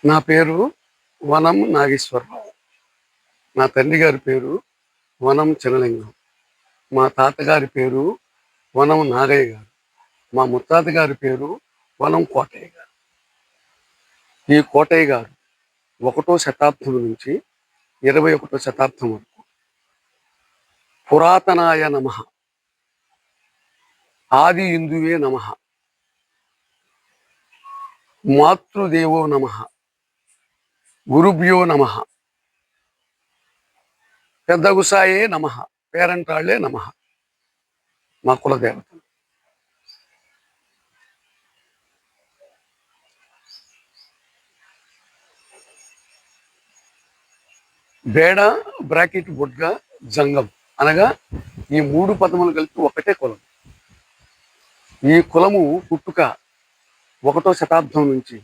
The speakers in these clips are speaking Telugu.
నా పేరు వనం నాగేశ్వరరావు. నా తండ్రి గారి పేరు వనం చినలింగం. మా తాతగారి పేరు వనం నాగయ్య గారు. మా ముత్తాత గారి పేరు వనం కోటయ్య గారు. ఈ కోటయ్య గారు 1వ శతాబ్దం నుంచి 21వ శతాబ్దం వరకు పురాతనాయ నమః, ఆది హిందువే నమః, మాతృదేవో నమః, గురుభ్యో నమః, పెద్దగుసాయే నమః, పేరంటాళ్లే నమః మా కులదేవతలు. బేడ, బ్రాకెట్, బుడ్గ, జంగం అనగా ఈ 3 పదములు కలిపి ఒకటే కులం. ఈ కులము పుట్టుక 1వ శతాబ్దం నుంచి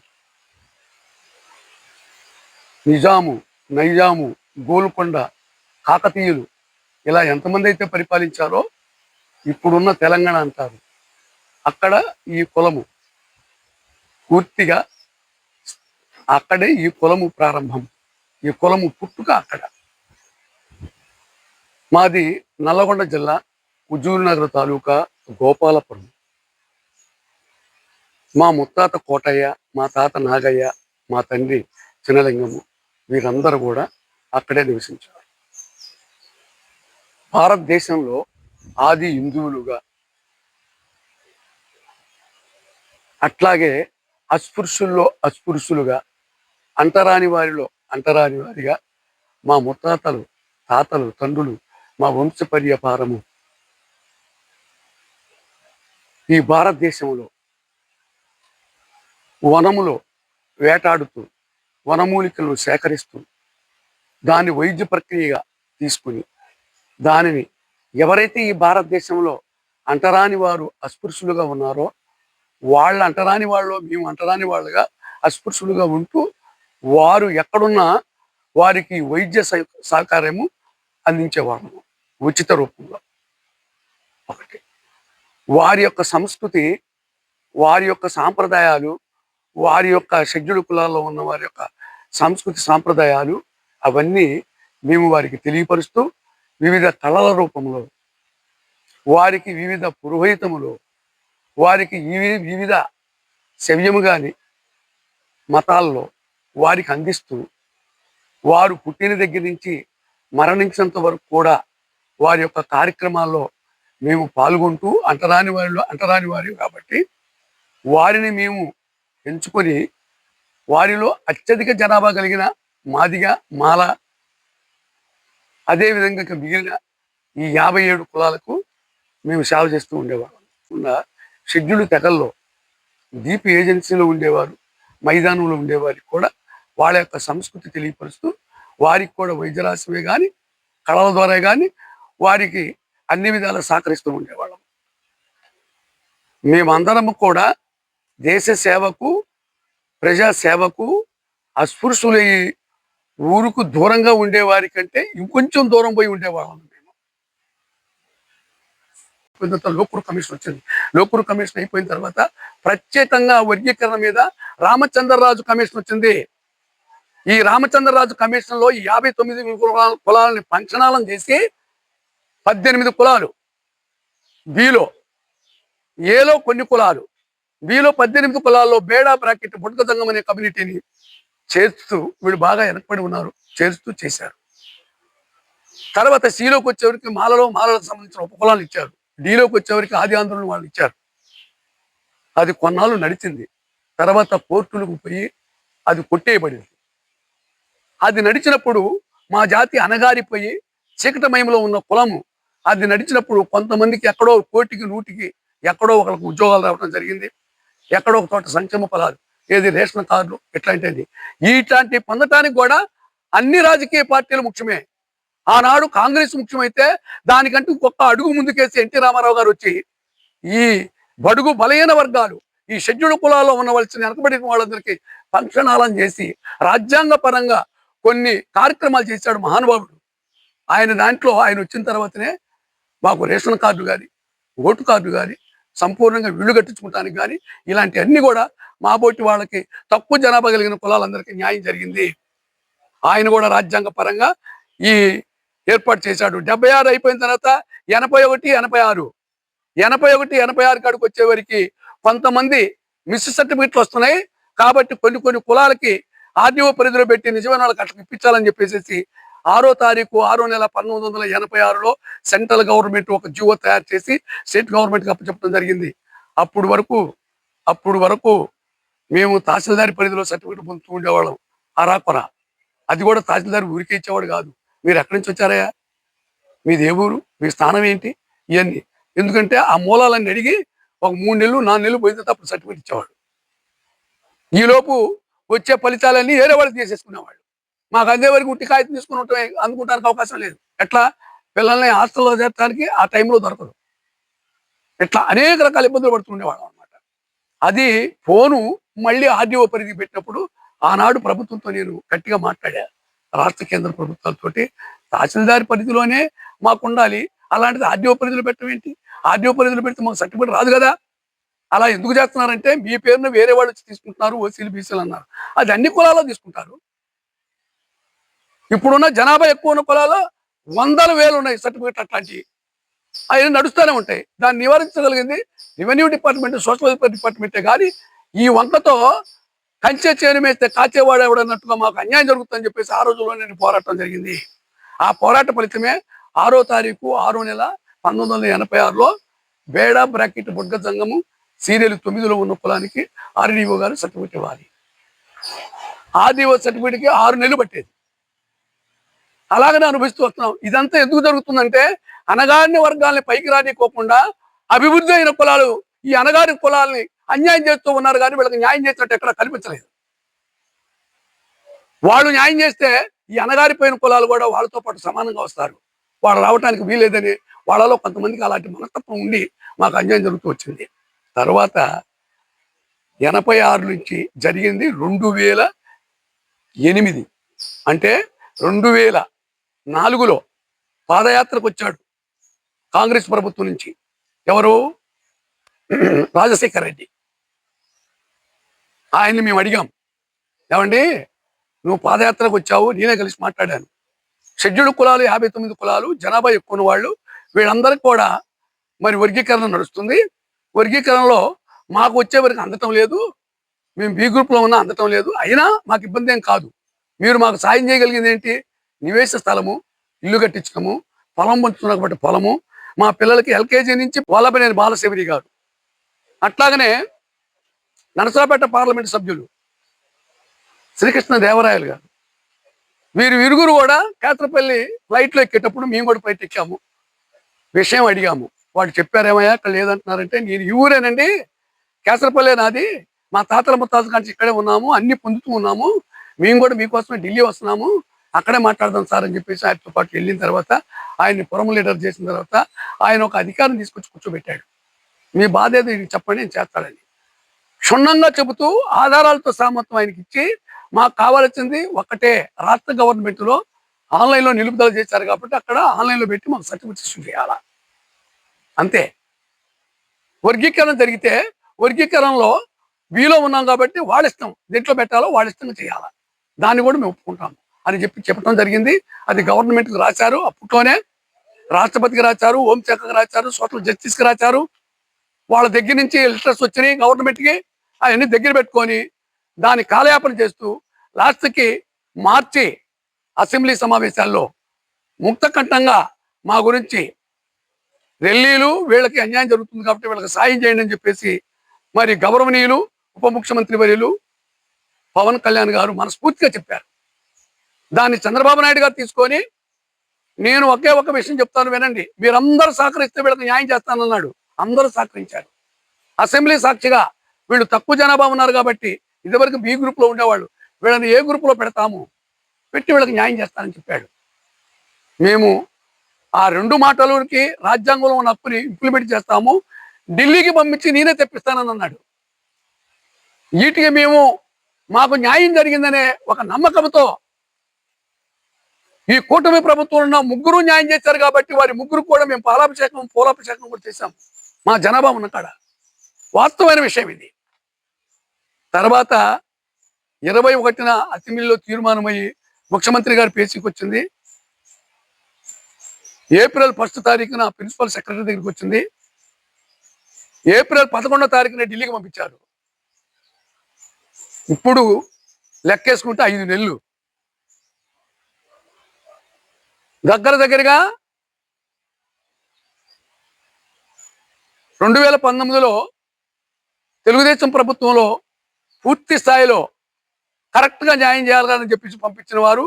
నిజాము, నైజాము, గోల్కొండ, కాకతీయులు ఇలా ఎంతమంది అయితే పరిపాలించారో ఇప్పుడున్న తెలంగాణ అంటారు, అక్కడ ఈ కులము పూర్తిగా అక్కడే ఈ కులము ప్రారంభం. ఈ కులము పుట్టుక అక్కడ. మాది నల్లగొండ జిల్లా హుజూర్నగర్ తాలూకా గోపాలపురం. మా ముత్తాత కోటయ్య, మా తాత నాగయ్య, మా తండ్రి చినలింగము వీరందరూ కూడా అక్కడే నివసించారు. భారతదేశంలో ఆది హిందువులుగా, అట్లాగే అస్పృశ్యుల్లో అస్పృశ్యులుగా, అంటరాని వారిలో అంటరాని వారిగా మా ముత్తాతలు, తాతలు, తండ్రులు, మా వంశపర్యపారము ఈ భారతదేశంలో వనములో వేటాడుతూ వనమూలికలను సేకరిస్తూ దాన్ని వైద్య ప్రక్రియగా తీసుకుని దానిని ఎవరైతే ఈ భారతదేశంలో అంటరాని వారు అస్పృశ్యులుగా ఉన్నారో వాళ్ళ అంటరాని వాళ్ళు, మేము అంటరాని వాళ్ళుగా అస్పృశ్యులుగా ఉంటూ వారు ఎక్కడున్నా వారికి వైద్య సహకారము అందించేవాళ్ళము ఉచిత రూపంలో. ఒకటి వారి యొక్క సంస్కృతి, వారి యొక్క సాంప్రదాయాలు, వారి యొక్క షెడ్యూల్ కులాల్లో ఉన్న వారి యొక్క సంస్కృతి సాంప్రదాయాలు అవన్నీ మేము వారికి తెలియపరుస్తూ వివిధ కళల రూపంలో, వారికి వివిధ పురోహితములు, వారికి వివిధ శవ్యము కానీ మతాల్లో వారికి అందిస్తూ వారు పుట్టిన దగ్గర నుంచి మరణించినంత వరకు కూడా వారి యొక్క కార్యక్రమాల్లో మేము పాల్గొంటూ అంటరాని వారి కాబట్టి వారిని మేము ఎంచుకొని వారిలో అత్యధిక జనాభా కలిగిన మాదిగ, మాల, అదేవిధంగా మిగిలిన ఈ 57 కులాలకు మేము సేవ చేస్తూ ఉండేవాళ్ళం. షెడ్యూల్ తెగల్లో దీప్ ఏజెన్సీలో ఉండేవారు, మైదానంలో ఉండేవారికి కూడా వాళ్ళ యొక్క సంస్కృతి తెలియపరుస్తూ వారికి కూడా వైద్యరాశివే కానీ కళల ద్వారా కానీ వారికి అన్ని విధాలు సహకరిస్తూ ఉండేవాళ్ళం. మేమందరము కూడా దేశ సేవకు, ప్రజా సేవకు, అస్పృశ్యుల ఊరుకు దూరంగా ఉండేవారి కంటే ఇంకొంచెం దూరం పోయి ఉండేవాళ్ళం. మేము లోకూరు కమిషన్ వచ్చింది. లోకూరు కమిషన్ అయిపోయిన తర్వాత ప్రత్యేకంగా వర్గీకరణ మీద రామచంద్రరాజు కమిషన్ వచ్చింది. ఈ రామచంద్రరాజు కమిషన్ లో 59 కులాలని పంచనాలం చేసి 18 కులాలు, బిలో ఏలో కొన్ని కులాలు, బిలో 18 కులాల్లో బేడా, బ్రాకెట్, బుడ్గ, జంగం అనే కమ్యూనిటీని చేస్తూ వీళ్ళు బాగా వెనకబడి ఉన్నారు, చేస్తూ చేశారు. తర్వాత సిలోకి వచ్చేవరికి మాలలకు సంబంధించిన ఉపకులాలు ఇచ్చారు. డీలోకి వచ్చేవరికి ఆది ఆంధ్రులను వాళ్ళు ఇచ్చారు. అది కొన్నాళ్ళు నడిచింది. తర్వాత కోర్టులకు పోయి అది కొట్టేయబడింది. అది నడిచినప్పుడు మా జాతి అనగారిపోయి చీకటమయంలో ఉన్న కులము అది నడిచినప్పుడు కొంతమందికి ఎక్కడో 100కి ఎక్కడో ఒకరికి ఉద్యోగాలు రావడం జరిగింది. ఎక్కడో ఒక చోట సంక్షేమ ఫలాలు, ఏది రేషన్ కార్డులు ఇట్లాంటిది. ఇట్లాంటి పొందటానికి కూడా అన్ని రాజకీయ పార్టీలు ముఖ్యమే. ఆనాడు కాంగ్రెస్ ముఖ్యమైతే దానికంటే ఇంకొక అడుగు ముందుకేసి ఎన్టీ రామారావు గారు వచ్చి ఈ బడుగు బలహీన వర్గాలు, ఈ షెడ్యూల్ కులాల్లో ఉండవలసిన వెనకబడిన వాళ్ళందరికీ ఫంక్షనాలను చేసి రాజ్యాంగ పరంగా కొన్ని కార్యక్రమాలు చేశాడు మహానుభావుడు. ఆయన దాంట్లో ఆయన వచ్చిన తర్వాతనే మాకు రేషన్ కార్డు కానీ, ఓటు కార్డు కానీ, సంపూర్ణంగా ఇళ్ళు కట్టించుకుంటానికి కానీ ఇలాంటివన్నీ కూడా మా బోటి వాళ్ళకి తక్కువ జనాభా కలిగిన కులాలందరికీ న్యాయం జరిగింది. ఆయన కూడా రాజ్యాంగ పరంగా ఈ ఏర్పాటు చేశాడు. 76 అయిపోయిన తర్వాత 81, 86, 81, 86 కాడికి వచ్చేవరికి కొంతమంది మిస్ సర్టిఫికెట్లు వస్తున్నాయి కాబట్టి కొన్ని కులాలకి ఆర్డీఓ పరిధిలో పెట్టి నిజమైన వాళ్ళకి అట్లా ఇప్పించాలని చెప్పేసి 6వ తారీఖు 6వ నెల 1986లో సెంట్రల్ గవర్నమెంట్ ఒక జీవో తయారు చేసి స్టేట్ గవర్నమెంట్కి అప్పచెప్పడం జరిగింది. అప్పుడు వరకు మేము తహసీల్దారి పరిధిలో సర్టిఫికెట్ పొందుతూ ఉండేవాళ్ళం. అరాకొర అది కూడా తహసీల్దార్ ఊరికే ఇచ్చేవాడు కాదు. మీరు ఎక్కడి నుంచి వచ్చారయ్యా, మీది ఏ ఊరు, మీ స్థానం ఏంటి, ఇవన్నీ ఎందుకంటే ఆ మూలాలన్నీ అడిగి ఒక 3 నెలలు 4 నెలలు పోయిన తర్వాత అప్పుడు సర్టిఫికెట్ ఇచ్చేవాడు. ఈలోపు వచ్చే ఫలితాలన్నీ వేరే వాళ్ళు తీసేసుకునేవాళ్ళు. మాకు అదే వరకు ఉట్టి కాగితం తీసుకుని ఉండటమే, అందుకుంటానికి అవకాశం లేదు. ఎట్లా పిల్లల్ని హాస్టల్లో చేర్చడానికి ఆ టైంలో దొరకదు. ఇట్లా అనేక రకాల ఇబ్బందులు పడుతుండేవాళ్ళం అనమాట. అది ఫోను మళ్ళీ ఆర్డీఓ పరిధి పెట్టినప్పుడు ఆనాడు ప్రభుత్వంతో నేను గట్టిగా మాట్లాడా. రాష్ట్ర కేంద్ర ప్రభుత్వాలతోటి తహసీల్దార్ పరిధిలోనే మాకు ఉండాలి, అలాంటిది ఆర్డీఓ పరిధిలో పెట్టడం ఏంటి, ఆర్డీఓ పరిధిలో పెడితే మాకు సర్టిఫికేట్ రాదు కదా, అలా ఎందుకు చేస్తున్నారంటే మీ పేరున వేరే వాళ్ళు వచ్చి తీసుకుంటున్నారు, ఓసీలు బీసీలు అన్నారు. అది అన్ని కులాల్లో తీసుకుంటారు. ఇప్పుడున్న జనాభా ఎక్కువ ఉన్న కులాల్లో 100,000 ఉన్నాయి సర్టిఫికెట్ అట్లాంటివి. అవి నడుస్తూనే ఉంటాయి. దాన్ని నివారించగలిగింది రెవెన్యూ డిపార్ట్మెంట్, సోషల్ వెల్ఫేర్ డిపార్ట్మెంటే. కానీ ఈ వంకతో కంచె చేను మేస్తే కాచేవాడు ఎవడన్నట్టుగా మాకు అన్యాయం జరుగుతుందని చెప్పేసి ఆ రోజుల్లో నేను పోరాటం జరిగింది. ఆ పోరాట ఫలితమే 6వ తారీఖు 6వ నెల 1986లో బేడా బ్రాకెట్ బుడ్గ సంఘము సీరియల్ 9లో ఉన్న కులానికి ఆర్డీఓ గారు సర్టిఫికెట్ ఇవ్వాలి. ఆర్డీఓ సర్టిఫికెట్కి 6 నెలలు పట్టేది. అలాగనే అనుభవిస్తూ వస్తున్నాం. ఇదంతా ఎందుకు జరుగుతుందంటే అనగారిన వర్గాల్ని పైకి రానికోకుండా అభివృద్ధి అయిన కులాలు ఈ అనగారి కులాలని అన్యాయం చేస్తూ ఉన్నారు. కానీ వీళ్ళకి న్యాయం చేసినట్టు ఎక్కడ కనిపించలేదు. వాళ్ళు న్యాయం చేస్తే ఈ అనగారిపోయిన కులాలు కూడా వాళ్ళతో పాటు సమానంగా వస్తారు. వాళ్ళు రావడానికి వీలేదని వాళ్ళలో కొంతమందికి అలాంటి మనస్తత్వం ఉండి మాకు అన్యాయం జరుగుతూ వచ్చింది. తర్వాత 86 నుంచి జరిగింది 2008. అంటే 2004లో పాదయాత్రకు వచ్చాడు కాంగ్రెస్ ప్రభుత్వం నుంచి. ఎవరు? రాజశేఖర్ రెడ్డి. ఆయన్ని మేము అడిగాం, ఏమండి నువ్వు పాదయాత్రకు వచ్చావు, నేనే కలిసి మాట్లాడాను. షెడ్యూల్డ్ కులాలు 59 కులాలు, జనాభా ఎక్కువ ఉన్న వాళ్ళు, వీళ్ళందరికీ కూడా మరి వర్గీకరణ నడుస్తుంది. వర్గీకరణలో మాకు వచ్చే వరకు అందటం లేదు, మేము బి గ్రూప్లో ఉన్నా అందటం లేదు. అయినా మాకు ఇబ్బంది ఏం కాదు. మీరు మాకు సాయం చేయగలిగింది ఏంటి? నివేశ స్థలము, ఇల్లు కట్టించడము, పొలం పంచుతున్న కాబట్టి పొలము, మా పిల్లలకి ఎల్కేజీ నుంచి వల్లభనేని బాలశౌరి గారు, అట్లాగనే నరసరావుపేట పార్లమెంట్ సభ్యులు శ్రీకృష్ణ దేవరాయలు గారు, వీరు ఇరుగురు కూడా కేతరపల్లి ఫ్లైట్లో ఎక్కేటప్పుడు మేము కూడా ఫ్లైట్ ఎక్కాము. విషయం అడిగాము. వాళ్ళు చెప్పారేమయ్యా అక్కడ లేదంటున్నారంటే, నేను ఈ ఊరేనండి, కేసరపల్లి నాది, మా తాతల ముత్తాతల నుంచి ఇక్కడే ఉన్నాము, అన్ని పొందుతూ ఉన్నాము, మేము కూడా మీకోసమే ఢిల్లీ వస్తున్నాము, అక్కడే మాట్లాడదాం సార్ అని చెప్పేసి ఆయనతో పాటు వెళ్ళిన తర్వాత ఆయన్ని పురం లీడర్ చేసిన తర్వాత ఆయన ఒక అధికారం తీసుకొచ్చి కూర్చోబెట్టాడు. మీ బాధ ఏదో చెప్పండి, నేను చేస్తాడని క్షుణ్ణంగా చెబుతూ ఆధారాలతో సామర్థ్యం ఆయనకి ఇచ్చి, మాకు కావాల్సింది ఒక్కటే, రాష్ట్ర గవర్నమెంట్లో ఆన్లైన్లో నిలుపుదల చేశారు కాబట్టి అక్కడ ఆన్లైన్లో పెట్టి మాకు సర్టిఫికేట్ ఇష్యూ చేయాలా, అంతే. వర్గీకరణ జరిగితే వర్గీకరణలో వీలో ఉన్నాం కాబట్టి వాళ్ళ ఇష్టం, దేంట్లో పెట్టాలో వాళ్ళ ఇష్టంగా చేయాలా, దాన్ని కూడా మేము ఒప్పుకుంటాము అని చెప్పడం జరిగింది. అది గవర్నమెంట్కి రాశారు. అప్పట్లోనే రాష్ట్రపతికి రాశారు, హోంశాఖకు రాశారు, సోషల్ జస్టిస్కి రాశారు. వాళ్ళ దగ్గర నుంచి లెటర్స్ వచ్చినాయి గవర్నమెంట్కి. అవన్నీ దగ్గర పెట్టుకొని దాన్ని కాలయాపన చేస్తూ లాస్ట్కి మార్చి అసెంబ్లీ సమావేశాల్లో ముక్తకంఠంగా మా గురించి రెల్లీలు వీళ్ళకి అన్యాయం జరుగుతుంది కాబట్టి వీళ్ళకి సాయం చేయండి అని చెప్పేసి మరి గౌరవనీయులు ఉప ముఖ్యమంత్రి వర్యులు పవన్ కళ్యాణ్ గారు మనస్ఫూర్తిగా చెప్పారు. దాన్ని చంద్రబాబు నాయుడు గారు తీసుకొని, నేను ఒకే ఒక విషయం చెప్తాను వినండి, మీరందరూ సహకరిస్తే వీళ్ళకి న్యాయం చేస్తానన్నాడు. అందరూ సహకరించారు. అసెంబ్లీ సాక్షిగా వీళ్ళు తక్కువ జనాభా ఉన్నారు కాబట్టి ఇదివరకు బి గ్రూప్లో ఉండేవాళ్ళు, వీళ్ళని ఏ గ్రూప్లో పెడతాము, పెట్టి వీళ్ళకి న్యాయం చేస్తానని చెప్పాడు. మేము ఆ 2 మాటలకి రాజ్యాంగంలో ఉన్న హక్కుని ఇంప్లిమెంట్ చేస్తాము, ఢిల్లీకి పంపించి నేనే తెప్పిస్తానని అన్నాడు. వీటికి మేము మాకు న్యాయం జరిగిందనే ఒక నమ్మకంతో ఈ కూటమి ప్రభుత్వంలో ఉన్న ముగ్గురు న్యాయం చేశారు కాబట్టి వారి ముగ్గురు కూడా మేము పాలాభిషేకం పూలాభిషేకం కూడా చేశాం మా జనాభా ఉన్న కాడ. వాస్తవమైన విషయం ఇది. తర్వాత 21న అసెంబ్లీలో తీర్మానమయ్యి ముఖ్యమంత్రి గారి పేచీకి వచ్చింది. ఏప్రిల్ 1 తారీఖున ప్రిన్సిపల్ సెక్రటరీ దగ్గరికి వచ్చింది. ఏప్రిల్ 11వ తారీఖున ఢిల్లీకి పంపించారు. ఇప్పుడు లెక్కేసుకుంటే 5 నెలలు. దగ్గరగా 2019లో తెలుగుదేశం ప్రభుత్వంలో పూర్తి స్థాయిలో కరెక్ట్గా న్యాయం చేయాలని చెప్పి పంపించిన వారు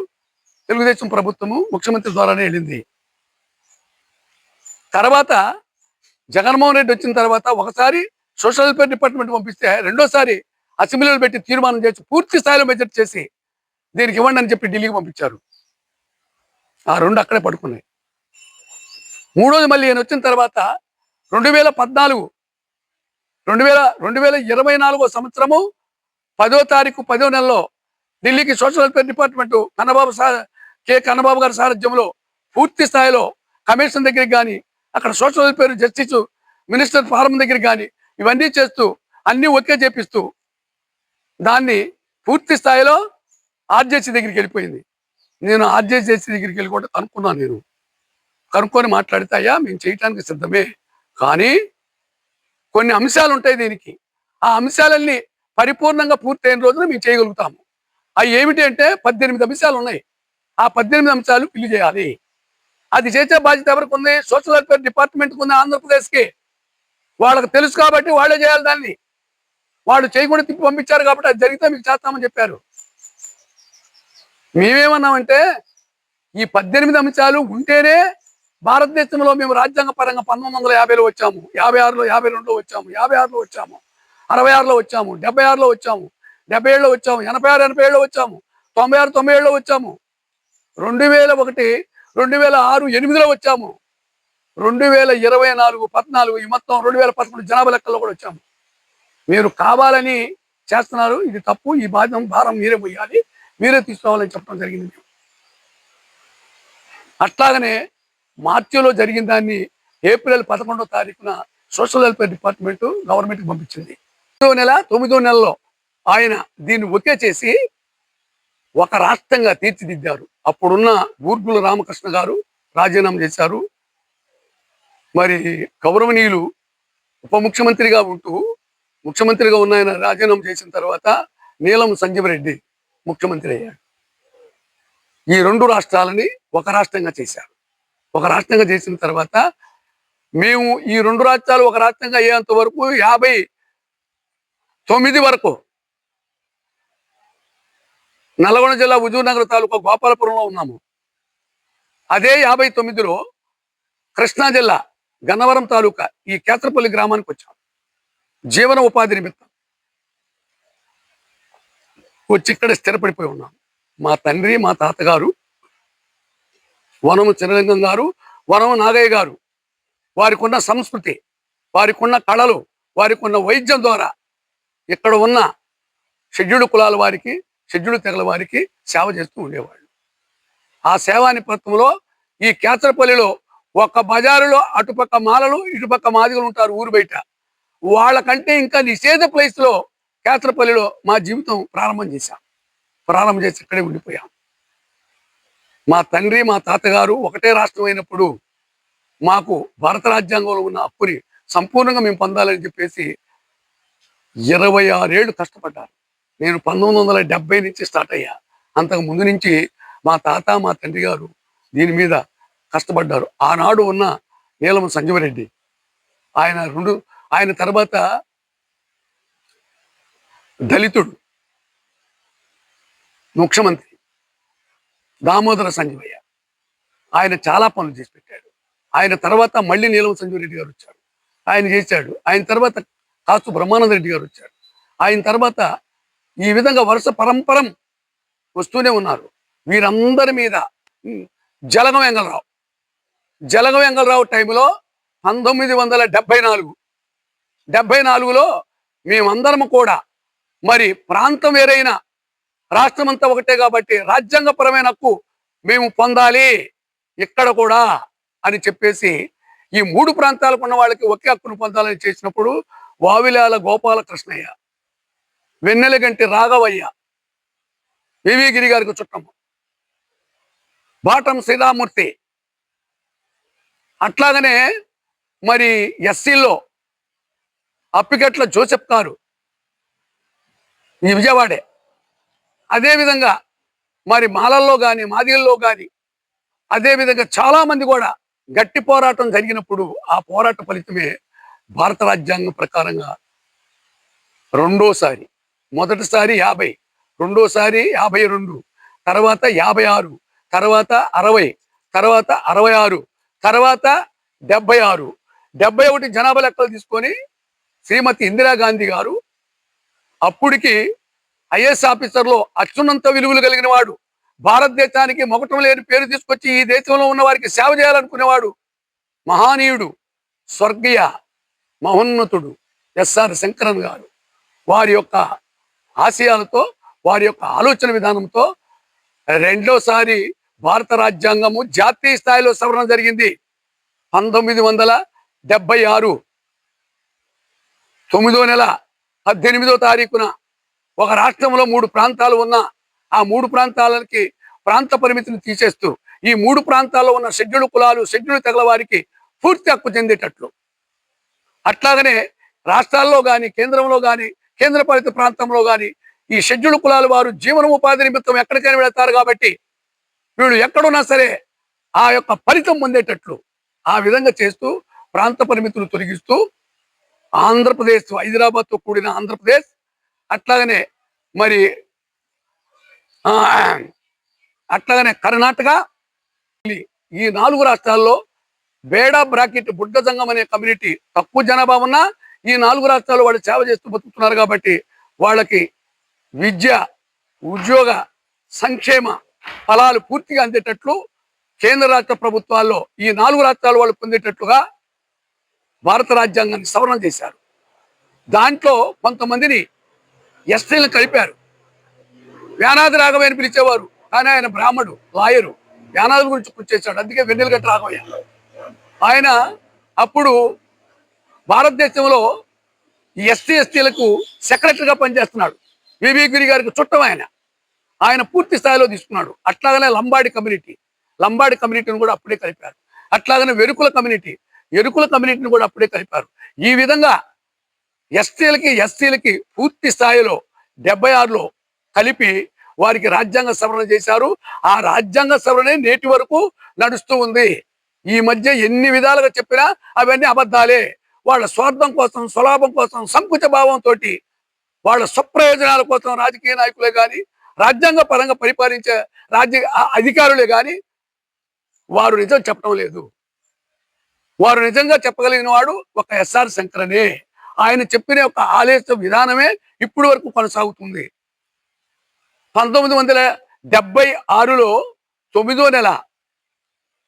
తెలుగుదేశం ప్రభుత్వము ముఖ్యమంత్రి ద్వారానే వెళ్ళింది. తర్వాత జగన్మోహన్ రెడ్డి వచ్చిన తర్వాత ఒకసారి సోషల్ వెల్ఫేర్ డిపార్ట్మెంట్ పంపిస్తే రెండోసారి అసెంబ్లీలో పెట్టి తీర్మానం చేసి పూర్తి స్థాయిలో మెజర్ చేసి దీనికి ఇవ్వండి అని చెప్పి ఢిల్లీకి పంపించారు. ఆ రెండు అక్కడే పడుకున్నాయి. మూడోది మళ్ళీ ఈయన వచ్చిన తర్వాత 2024 సంవత్సరము 10వ తారీఖు 10వ నెలలో ఢిల్లీకి సోషల్ వెల్ఫేర్ డిపార్ట్మెంట్ కన్నబాబు గారి సారథ్యంలో పూర్తి స్థాయిలో కమిషన్ దగ్గరికి కానీ అక్కడ social welfare justice minister form దగ్గరికి కానీ ఇవన్నీ చేస్తూ అన్నీ ఒకే చేపిస్తూ దాన్ని పూర్తి స్థాయిలో ఆర్జేసీ దగ్గరికి వెళ్ళిపోయింది. నేను ఆర్జేసీ దగ్గరికి వెళ్ళి కూడా కనుక్కున్నాను. నేను కనుక్కొని మాట్లాడితే అయ్యా మేము చేయటానికి సిద్ధమే, కానీ కొన్ని అంశాలు ఉంటాయి దీనికి. ఆ అంశాలన్నీ పరిపూర్ణంగా పూర్తయిన రోజున మేము చేయగలుగుతాము. అవి ఏమిటి అంటే 18 అంశాలు ఉన్నాయి. ఆ 18 అంశాలు ఫిల్ చేయాలి. అది చేసే బాధ్యత ఎవరికి ఉంది? సోషల్ వెల్ఫేర్ డిపార్ట్మెంట్కి ఉంది, ఆంధ్రప్రదేశ్కి. వాళ్ళకి తెలుసు కాబట్టి వాళ్ళే చేయాలి దాన్ని. వాళ్ళు చేయకుండా తిప్పి పంపించారు కాబట్టి అది జరిగితే మీకు చేస్తామని చెప్పారు. మేమేమన్నామంటే ఈ 18 అంశాలు ఉంటేనే భారతదేశంలో మేము రాజ్యాంగ పరంగా 1950లో వచ్చాము, 56లో 52లో వచ్చాము, 56లో వచ్చాము, 66లో వచ్చాము, 76లో వచ్చాము, 77లో వచ్చాము, 86 87లో వచ్చాము, 96 97లో వచ్చాము, 2001 2006 8లో వచ్చాము, 2024 14 ఈ మొత్తం 2011 జనాభా లెక్కల్లో కూడా వచ్చాము. మీరు కావాలని చేస్తున్నారు, ఇది తప్పు, ఈ భారం మీరే పోయాలి, మీరే తీసుకోవాలని చెప్పడం జరిగింది. అట్లాగనే మార్చిలో జరిగిన దాన్ని ఏప్రిల్ 11వ తారీఖున సోషల్ వెల్ఫేర్ డిపార్ట్మెంట్ గవర్నమెంట్కి పంపించింది. 9వ నెలలో ఆయన దీన్ని ఒకే చేసి ఒక రాష్ట్రంగా తీర్చిదిద్దారు. అప్పుడున్న బూర్గుల రామకృష్ణ గారు రాజీనామా చేశారు. మరి గౌరవనీయులు ఉప ముఖ్యమంత్రిగా ఉంటూ ముఖ్యమంత్రిగా ఉన్న ఆయన రాజీనామా చేసిన తర్వాత నీలం సంజీవ్ రెడ్డి ముఖ్యమంత్రి అయ్యాడు. ఈ 2 రాష్ట్రాలని ఒక రాష్ట్రంగా చేశారు. ఒక రాష్ట్రంగా చేసిన తర్వాత మేము ఈ 2 రాష్ట్రాలు ఒక రాష్ట్రంగా అయ్యేంత వరకు 59 వరకు నల్గొండ జిల్లా హుజూర్నగర్ తాలూకా గోపాలపురంలో ఉన్నాము. అదే 59లో కృష్ణా జిల్లా గన్నవరం తాలూకా ఈ కేత్రపల్లి గ్రామానికి వచ్చాము జీవన ఉపాధి నిమిత్తం. వచ్చి ఇక్కడ స్థిరపడిపోయి ఉన్నాము. మా తండ్రి మా తాతగారు వనము చినలింగం గారు, వనము నాగయ్య గారు, వారికి ఉన్న సంస్కృతి, వారికి ఉన్న కళలు, వారికి ఉన్న వైద్యం ద్వారా ఇక్కడ ఉన్న షెడ్యూల్డ్ కులాల వారికి, షెడ్యూల్డ్ తెగల వారికి సేవ చేస్తూ ఉండేవాళ్ళు. ఆ సేవా నిపత్తంలో ఈ కేత్రపల్లిలో ఒక బజారులో అటుపక్క మాలలు ఇటుపక్క మాదిగలు ఉంటారు ఊరు బయట. వాళ్ళకంటే ఇంకా నిషేధ ప్లేస్లో కేత్రపల్లిలో మా జీవితం ప్రారంభం చేసి ఇక్కడే ఉండిపోయాం. మా తండ్రి మా తాతగారు ఒకటే రాష్ట్రం అయినప్పుడు మాకు భారత రాజ్యాంగంలో ఉన్న హక్కుని సంపూర్ణంగా మేము పొందాలని చెప్పేసి 26 ఏళ్ళు కష్టపడ్డారు. నేను 1970 నుంచి స్టార్ట్ అయ్యా. అంతకు ముందు నుంచి మా తాత మా తండ్రి గారు దీని మీద కష్టపడ్డారు. ఆనాడు ఉన్న నీలం సంజీవరెడ్డి ఆయన తర్వాత దళితుడు ముఖ్యమంత్రి దామోదర సంజీవయ్య, ఆయన చాలా పనులు చేసి పెట్టాడు. ఆయన తర్వాత మళ్ళీ నీలం సంజీవరెడ్డి గారు వచ్చాడు, ఆయన చేశాడు. ఆయన తర్వాత కాసు బ్రహ్మానంద రెడ్డి గారు వచ్చాడు. ఆయన తర్వాత ఈ విధంగా వరుస పరంపరం వస్తూనే ఉన్నారు. వీరందరి మీద జలగం వెంగళరావు టైంలో 1974లో మేమందరము కూడా మరి ప్రాంతం వేరైన రాష్ట్రం అంతా ఒకటే కాబట్టి రాజ్యాంగపరమైన హక్కు మేము పొందాలి ఇక్కడ కూడా అని చెప్పేసి ఈ 3 ప్రాంతాలకు ఉన్న వాళ్ళకి ఒకే హక్కును పొందాలని చేసినప్పుడు వావిలాల గోపాలకృష్ణయ్య, వెన్నెలగంటి రాఘవయ్య, వివి గిరి గారికి చుట్టము, బాటం శ్రీరామూర్తి. అట్లాగనే మరి ఎస్సీలో అప్పిగట్ల జోసెఫ్ గారు, ఈ విజయవాడే. అదేవిధంగా మరి మాలల్లో కానీ మాదిగల్లో కానీ అదేవిధంగా చాలామంది కూడా గట్టి పోరాటం జరిగినప్పుడు ఆ పోరాట ఫలితమే భారత రాజ్యాంగం ప్రకారంగా రెండోసారి, మొదటిసారి 50, రెండోసారి 52, తర్వాత 56, తర్వాత 60, తర్వాత 66, తర్వాత 76, 71 జనాభా లెక్కలు తీసుకొని శ్రీమతి ఇందిరాగాంధీ గారు అప్పటికి ఐఏఎస్ ఆఫీసర్లో అత్యున్నత విలువలు కలిగిన వాడు, భారతదేశానికి మొగటం లేని పేరు తీసుకొచ్చి ఈ దేశంలో ఉన్న వారికి సేవ చేయాలనుకునేవాడు, మహానీయుడు, స్వర్గీయ మహోన్నతుడు ఎస్ఆర్ శంకరన్ గారు వారి యొక్క ఆశయాలతో, వారి యొక్క ఆలోచన విధానంతో రెండోసారి భారత రాజ్యాంగము జాతీయ స్థాయిలో సవరణ జరిగింది. 1976 9వ నెల 18వ తారీఖున ఒక రాష్ట్రంలో 3 ప్రాంతాలు ఉన్న ఆ 3 ప్రాంతాలకి ప్రాంత పరిమితిని తీసేస్తూ ఈ 3 ప్రాంతాల్లో ఉన్న షెడ్యూల్ కులాలు, షెడ్యూల్ తెగల వారికి పూర్తి హక్కు చెందేటట్లు, అట్లాగనే రాష్ట్రాల్లో కానీ కేంద్రంలో కానీ కేంద్రపాలిత ప్రాంతంలో కానీ ఈ షెడ్యూల్ కులాల వారు జీవనోపాధి నిమిత్తం ఎక్కడికైనా వెళతారు కాబట్టి వీళ్ళు ఎక్కడున్నా సరే ఆ యొక్క ఫలితం పొందేటట్లు ఆ విధంగా చేస్తూ ప్రాంత పరిమితులు తొలగిస్తూ ఆంధ్రప్రదేశ్, హైదరాబాద్తో కూడిన ఆంధ్రప్రదేశ్, అట్లాగనే మరి అట్లాగనే కర్ణాటక, ఈ 4 రాష్ట్రాల్లో బేడా బ్రాకెట్ బుడ్డ సంఘం అనే కమ్యూనిటీ తక్కువ జనాభా ఉన్నా ఈ 4 రాష్ట్రాల్లో వాళ్ళు సేవ చేస్తూ బతుకుతున్నారు కాబట్టి వాళ్ళకి విద్య, ఉద్యోగ, సంక్షేమ ఫలాలు పూర్తిగా అందేటట్లు కేంద్ర రాష్ట్ర ప్రభుత్వాల్లో ఈ 4 రాష్ట్రాలు వాళ్ళు పొందేటట్లుగా భారత రాజ్యాంగాన్ని సవరణ చేశారు. దాంట్లో కొంతమందిని ఎస్టీలను కలిపారు. వ్యానాది రాఘవయ్య అని పిలిచేవారు, కానీ ఆయన బ్రాహ్మడు, లాయరు, వ్యానాది గురించి కృషి చేశాడు. అందుకే వెన్నెలగంటి రాఘవయ్య. ఆయన అప్పుడు భారతదేశంలో ఎస్టీలకు సెక్రటరీగా పనిచేస్తున్నాడు. వివి గిరి గారికి చుట్టం ఆయన పూర్తి స్థాయిలో తీసుకున్నాడు. అట్లాగనే లంబాడి కమ్యూనిటీని కూడా అప్పుడే కలిపారు. అట్లాగనే ఎరుకుల కమ్యూనిటీని కూడా అప్పుడే కలిపారు. ఈ విధంగా ఎస్సీలకి పూర్తి స్థాయిలో 76లో కలిపి వారికి రాజ్యాంగ సవరణ చేశారు. ఆ రాజ్యాంగ సవరణే నేటి వరకు నడుస్తూ ఉంది. ఈ మధ్య ఎన్ని విధాలుగా చెప్పినా అవన్నీ అబద్ధాలే. వాళ్ళ స్వార్థం కోసం, స్వలాభం కోసం, సంకుచ భావంతో వాళ్ళ స్వప్రయోజనాల కోసం రాజకీయ నాయకులే కానీ రాజ్యాంగ పరంగా పరిపాలించే అధికారులే కానీ వారు నిజం చెప్పడం లేదు. వారు నిజంగా చెప్పగలిగిన వాడు ఒక ఎస్ఆర్ శంకరనే. ఆయన చెప్పిన ఒక ఆలోచన విధానమే ఇప్పటి వరకు కొనసాగుతుంది. 1976లో 9వ నెల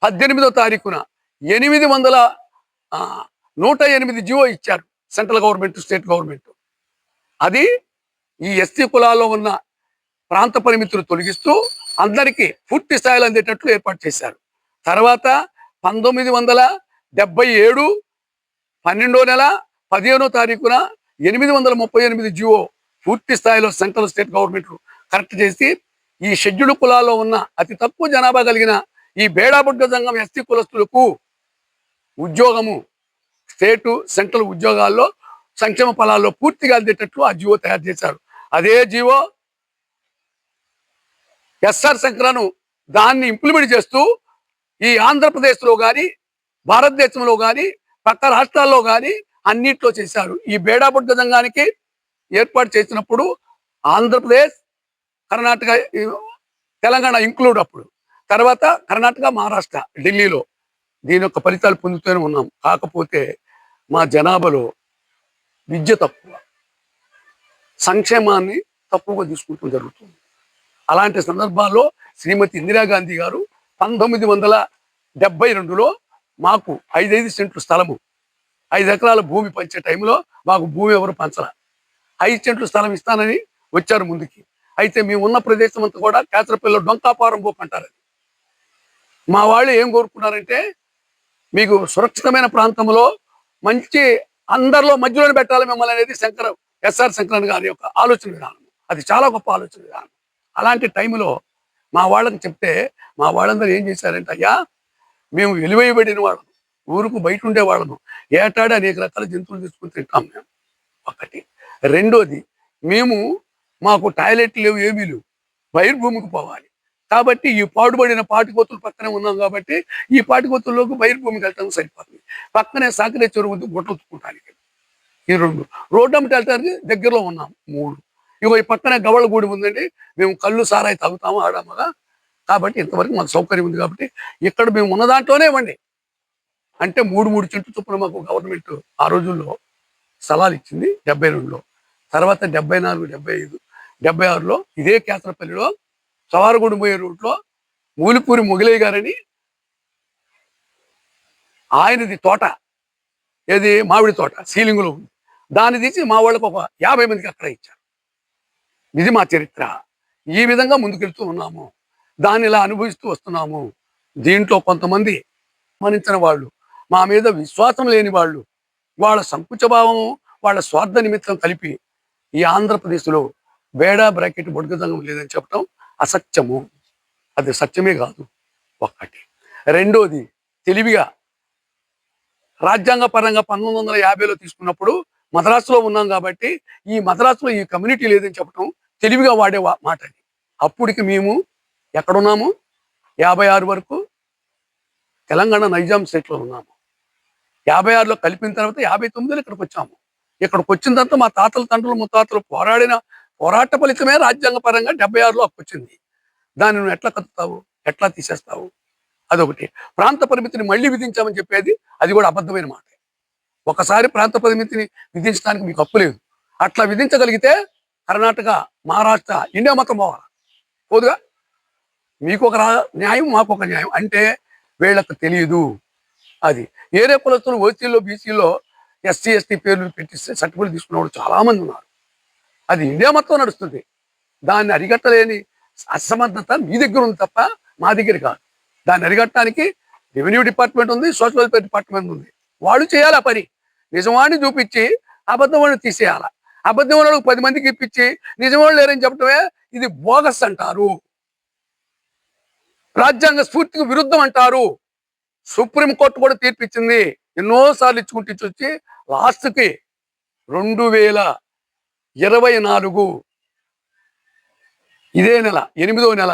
18వ తారీఖున 108 జీవో ఇచ్చారు సెంట్రల్ గవర్నమెంట్, స్టేట్ గవర్నమెంట్. అది ఈ ఎస్టీ కులాల్లో ఉన్న ప్రాంత పరిమితులు తొలగిస్తూ అందరికీ పూర్తి స్థాయిలో అందేటట్లు ఏర్పాటు చేశారు. తర్వాత 1977 12వ నెల 15వ తారీఖున 838 జీవో పూర్తి స్థాయిలో సెంట్రల్, స్టేట్ గవర్నమెంట్ కరెక్ట్ చేసి ఈ షెడ్యూల్ కులాల్లో ఉన్న అతి తక్కువ జనాభా కలిగిన ఈ బేడాబుడ్డ సంఘం ఎస్టీ కులస్తులకు ఉద్యోగము, స్టేటు, సెంట్రల్ ఉద్యోగాల్లో సంక్షేమ ఫలాల్లో పూర్తిగా అందేటట్లు ఆ జీవో తయారు చేశారు. అదే జీవో ఎస్ఆర్ శంకరను దాన్ని ఇంప్లిమెంట్ చేస్తూ ఈ ఆంధ్రప్రదేశ్లో కానీ భారతదేశంలో కానీ పక్క రాష్ట్రాల్లో కానీ అన్నిట్లో చేశారు. ఈ బేడాబుడ్డ సంఘానికి ఏర్పాటు చేసినప్పుడు ఆంధ్రప్రదేశ్, కర్ణాటక, తెలంగాణ ఇంక్లూడ్ అప్పుడు. తర్వాత కర్ణాటక, మహారాష్ట్ర, ఢిల్లీలో దీని యొక్క ఫలితాలు పొందుతూనే ఉన్నాం. కాకపోతే మా జనాభాలో విద్య తక్కువ, సంక్షేమాన్ని తక్కువగా తీసుకుంటూ జరుగుతుంది. అలాంటి సందర్భాల్లో శ్రీమతి ఇందిరాగాంధీ గారు 1972లో మాకు 5 సెంట్లు స్థలము, 5 ఎకరాల భూమి పంచే టైంలో మాకు భూమి ఎవరు పంచల, 5 సెంట్లు స్థలం ఇస్తానని వచ్చారు ముందుకి. అయితే మేము ఉన్న ప్రదేశం అంతా కూడా కేసరపల్లిలో డొంకాపారం బోపు అంటారు. మా వాళ్ళు ఏం కోరుకున్నారంటే మీకు సురక్షితమైన ప్రాంతంలో మంచి అందరిలో మధ్యలోనే పెట్టాలి మిమ్మల్ని అనేది ఎస్ఆర్ శంకరన్ గారి యొక్క ఆలోచన విధానం. అది చాలా గొప్ప ఆలోచన విధానం. అలాంటి టైంలో మా వాళ్ళకి చెప్తే మా వాళ్ళందరూ ఏం చేశారంటే, అయ్యా మేము వెలువైబడిన వాళ్ళం, ఊరుకు బయట ఉండేవాళ్ళము, ఏటాడి అనేక రకాల జంతువులు తీసుకుని తింటాం మేము. ఒకటి. రెండోది, మేము మాకు టాయిలెట్లు లేవు, ఏమీ లేవు, బహిర్భూమికి పోవాలి. కాబట్టి ఈ పాడుబడిన పాటికొత్తులు పక్కనే ఉన్నాం కాబట్టి ఈ పాటికొత్తుల్లోకి బహిర్భూమికి వెళ్ళటానికి సరిపోతుంది. పక్కనే సాకరే చెరువు ఉంది, గుట్టలు ఉత్తుకుంటానికి. ఈ 2 రోడ్డు అమ్మటి వెళ్ళటానికి దగ్గరలో ఉన్నాం. 3 ఇగో ఈ పక్కనే గవళ్ళగూడి ఉందండి, మేము కళ్ళు సారాయి తాగుతాము ఆడమ్మగా. కాబట్టి ఇంతవరకు మాకు సౌకర్యం ఉంది కాబట్టి ఇక్కడ మేము ఉన్న దాంట్లోనే ఇవ్వండి అంటే 3 చెంట్లు చొప్పున మాకు గవర్నమెంట్ ఆ రోజుల్లో స్థలాలు ఇచ్చింది 72లో. తర్వాత 74, 75, 76లో ఇదే కేసరపల్లిలో సవారగూడి పోయే రూట్లో మూలిపూరి మొగిలయ్య గారని ఆయనది తోట, ఏది మామిడి తోట సీలింగులో ఉంది. దాన్ని తీసి మా వాళ్ళకు ఒక 50 మందికి అక్కడ ఇచ్చారు. ఇది మా చరిత్ర. ఈ విధంగా ముందుకెళ్తూ ఉన్నాము, దాన్ని ఇలా అనుభవిస్తూ వస్తున్నాము. దీంట్లో కొంతమంది గమనించిన వాళ్ళు, మా మీద విశ్వాసం లేని వాళ్ళు, వాళ్ళ సంకుచభావం, వాళ్ళ స్వార్థ నిమిత్తం కలిపి ఈ ఆంధ్రప్రదేశ్లో బేడా బ్రాకెట్ బొడ్గదంగం లేదని చెప్పడం అసత్యము. అది సత్యమే కాదు. ఒకటి. రెండోది, తెలివిగా రాజ్యాంగ పరంగా 1950లో తీసుకున్నప్పుడు మద్రాసులో ఉన్నాం కాబట్టి ఈ మద్రాసులో ఈ కమ్యూనిటీ లేదని చెప్పడం తెలివిగా వాడే మాట అది. అప్పటికి మేము ఎక్కడున్నాము, 56 వరకు తెలంగాణ నైజాం స్టేట్లో ఉన్నాము. 56లో కలిపిన తర్వాత 59లో ఇక్కడికి వచ్చాము. ఇక్కడికి వచ్చిన తర్వాత మా తాతల తండ్రులు ముత్తాతలు పోరాట ఫలితమే రాజ్యాంగ పరంగా 76లో వచ్చింది. దాన్ని నువ్వు ఎట్లా కలుపుతావు, ఎట్లా తీసేస్తావు? అదొకటి. ప్రాంత పరిమితిని మళ్ళీ విధించామని చెప్పేది అది కూడా అబద్ధమైన మాట. ఒకసారి ప్రాంత పరిమితిని విధించడానికి మీకు హక్కు లేదు. అట్లా విధించగలిగితే కర్ణాటక, మహారాష్ట్ర, ఇండియా మొత్తం పోవాలి, పోదుగా. మీకు ఒక న్యాయం, మాకు ఒక న్యాయం అంటే వీళ్ళకు తెలియదు. అది ఏరే కులస్తులు ఓసీలో, బీసీలో, ఎస్సీ, ఎస్టీ పేర్లు పెట్టిస్తే సర్టిఫికేట్ తీసుకున్న వాళ్ళు చాలా మంది ఉన్నారు. అది ఇండియా మొత్తం నడుస్తుంది. దాన్ని అరిగట్టలేని అసమర్థత మీ దగ్గర ఉంది తప్ప మా దగ్గర కాదు. దాన్ని అరిగట్టడానికి రెవెన్యూ డిపార్ట్మెంట్ ఉంది, సోషల్ వెల్ఫేర్ డిపార్ట్మెంట్ ఉంది. వాళ్ళు చేయాలి ఆ పని. నిజవాణ్ణి చూపించి అబద్ధవాడిని తీసేయాలి. అబద్ధం వాళ్ళకు 10 మందికి ఇప్పించి నిజవాళ్ళు లేరని చెప్పడమే ఇది బోగస్ అంటారు, రాజ్యాంగ స్ఫూర్తికి విరుద్ధం అంటారు. సుప్రీంకోర్టు కూడా తీర్పిచ్చింది. ఎన్నోసార్లు ఇచ్చుకుంటూ వచ్చి లాస్ట్కి 2024 ఇదే నెల 8వ నెల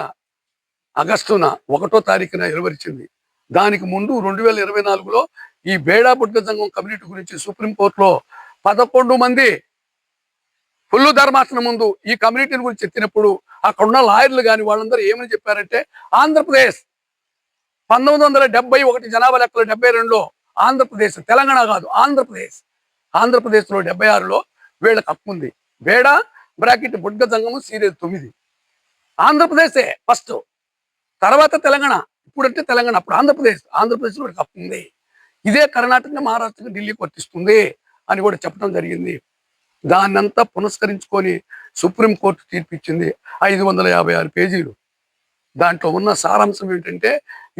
ఆగస్టున 1వ తారీఖున వెలువరించింది. దానికి ముందు 2024లో ఈ బేడా బుడ్గ సంఘం కమ్యూనిటీ గురించి సుప్రీంకోర్టులో 11 మంది ఫుల్లు ధర్మాసనం ముందు ఈ కమ్యూనిటీని గురించి ఎత్తినప్పుడు అక్కడున్న లాయర్లు కానీ వాళ్ళందరూ ఏమని చెప్పారంటే, ఆంధ్రప్రదేశ్ 1971 జనాభా లెక్కలు 72లో ఆంధ్రప్రదేశ్, తెలంగాణ కాదు ఆంధ్రప్రదేశ్లో 76లో వీళ్ళకి హక్కు ఉంది. బేడా బ్రాకెట్ బుడ్గ సంఘము సీరియల్ 9 ఆంధ్రప్రదేశే ఫస్ట్, తర్వాత తెలంగాణ. ఇప్పుడంటే తెలంగాణ, అప్పుడు ఆంధ్రప్రదేశ్లో హక్కు ఉంది. ఇదే కర్ణాటక, మహారాష్ట్రకి, ఢిల్లీకి వర్తిస్తుంది అని కూడా చెప్పడం జరిగింది. దాన్నంతా పునస్కరించుకొని సుప్రీంకోర్టు తీర్పిచ్చింది. 556 పేజీలు. దాంట్లో ఉన్న సారాంశం ఏంటంటే,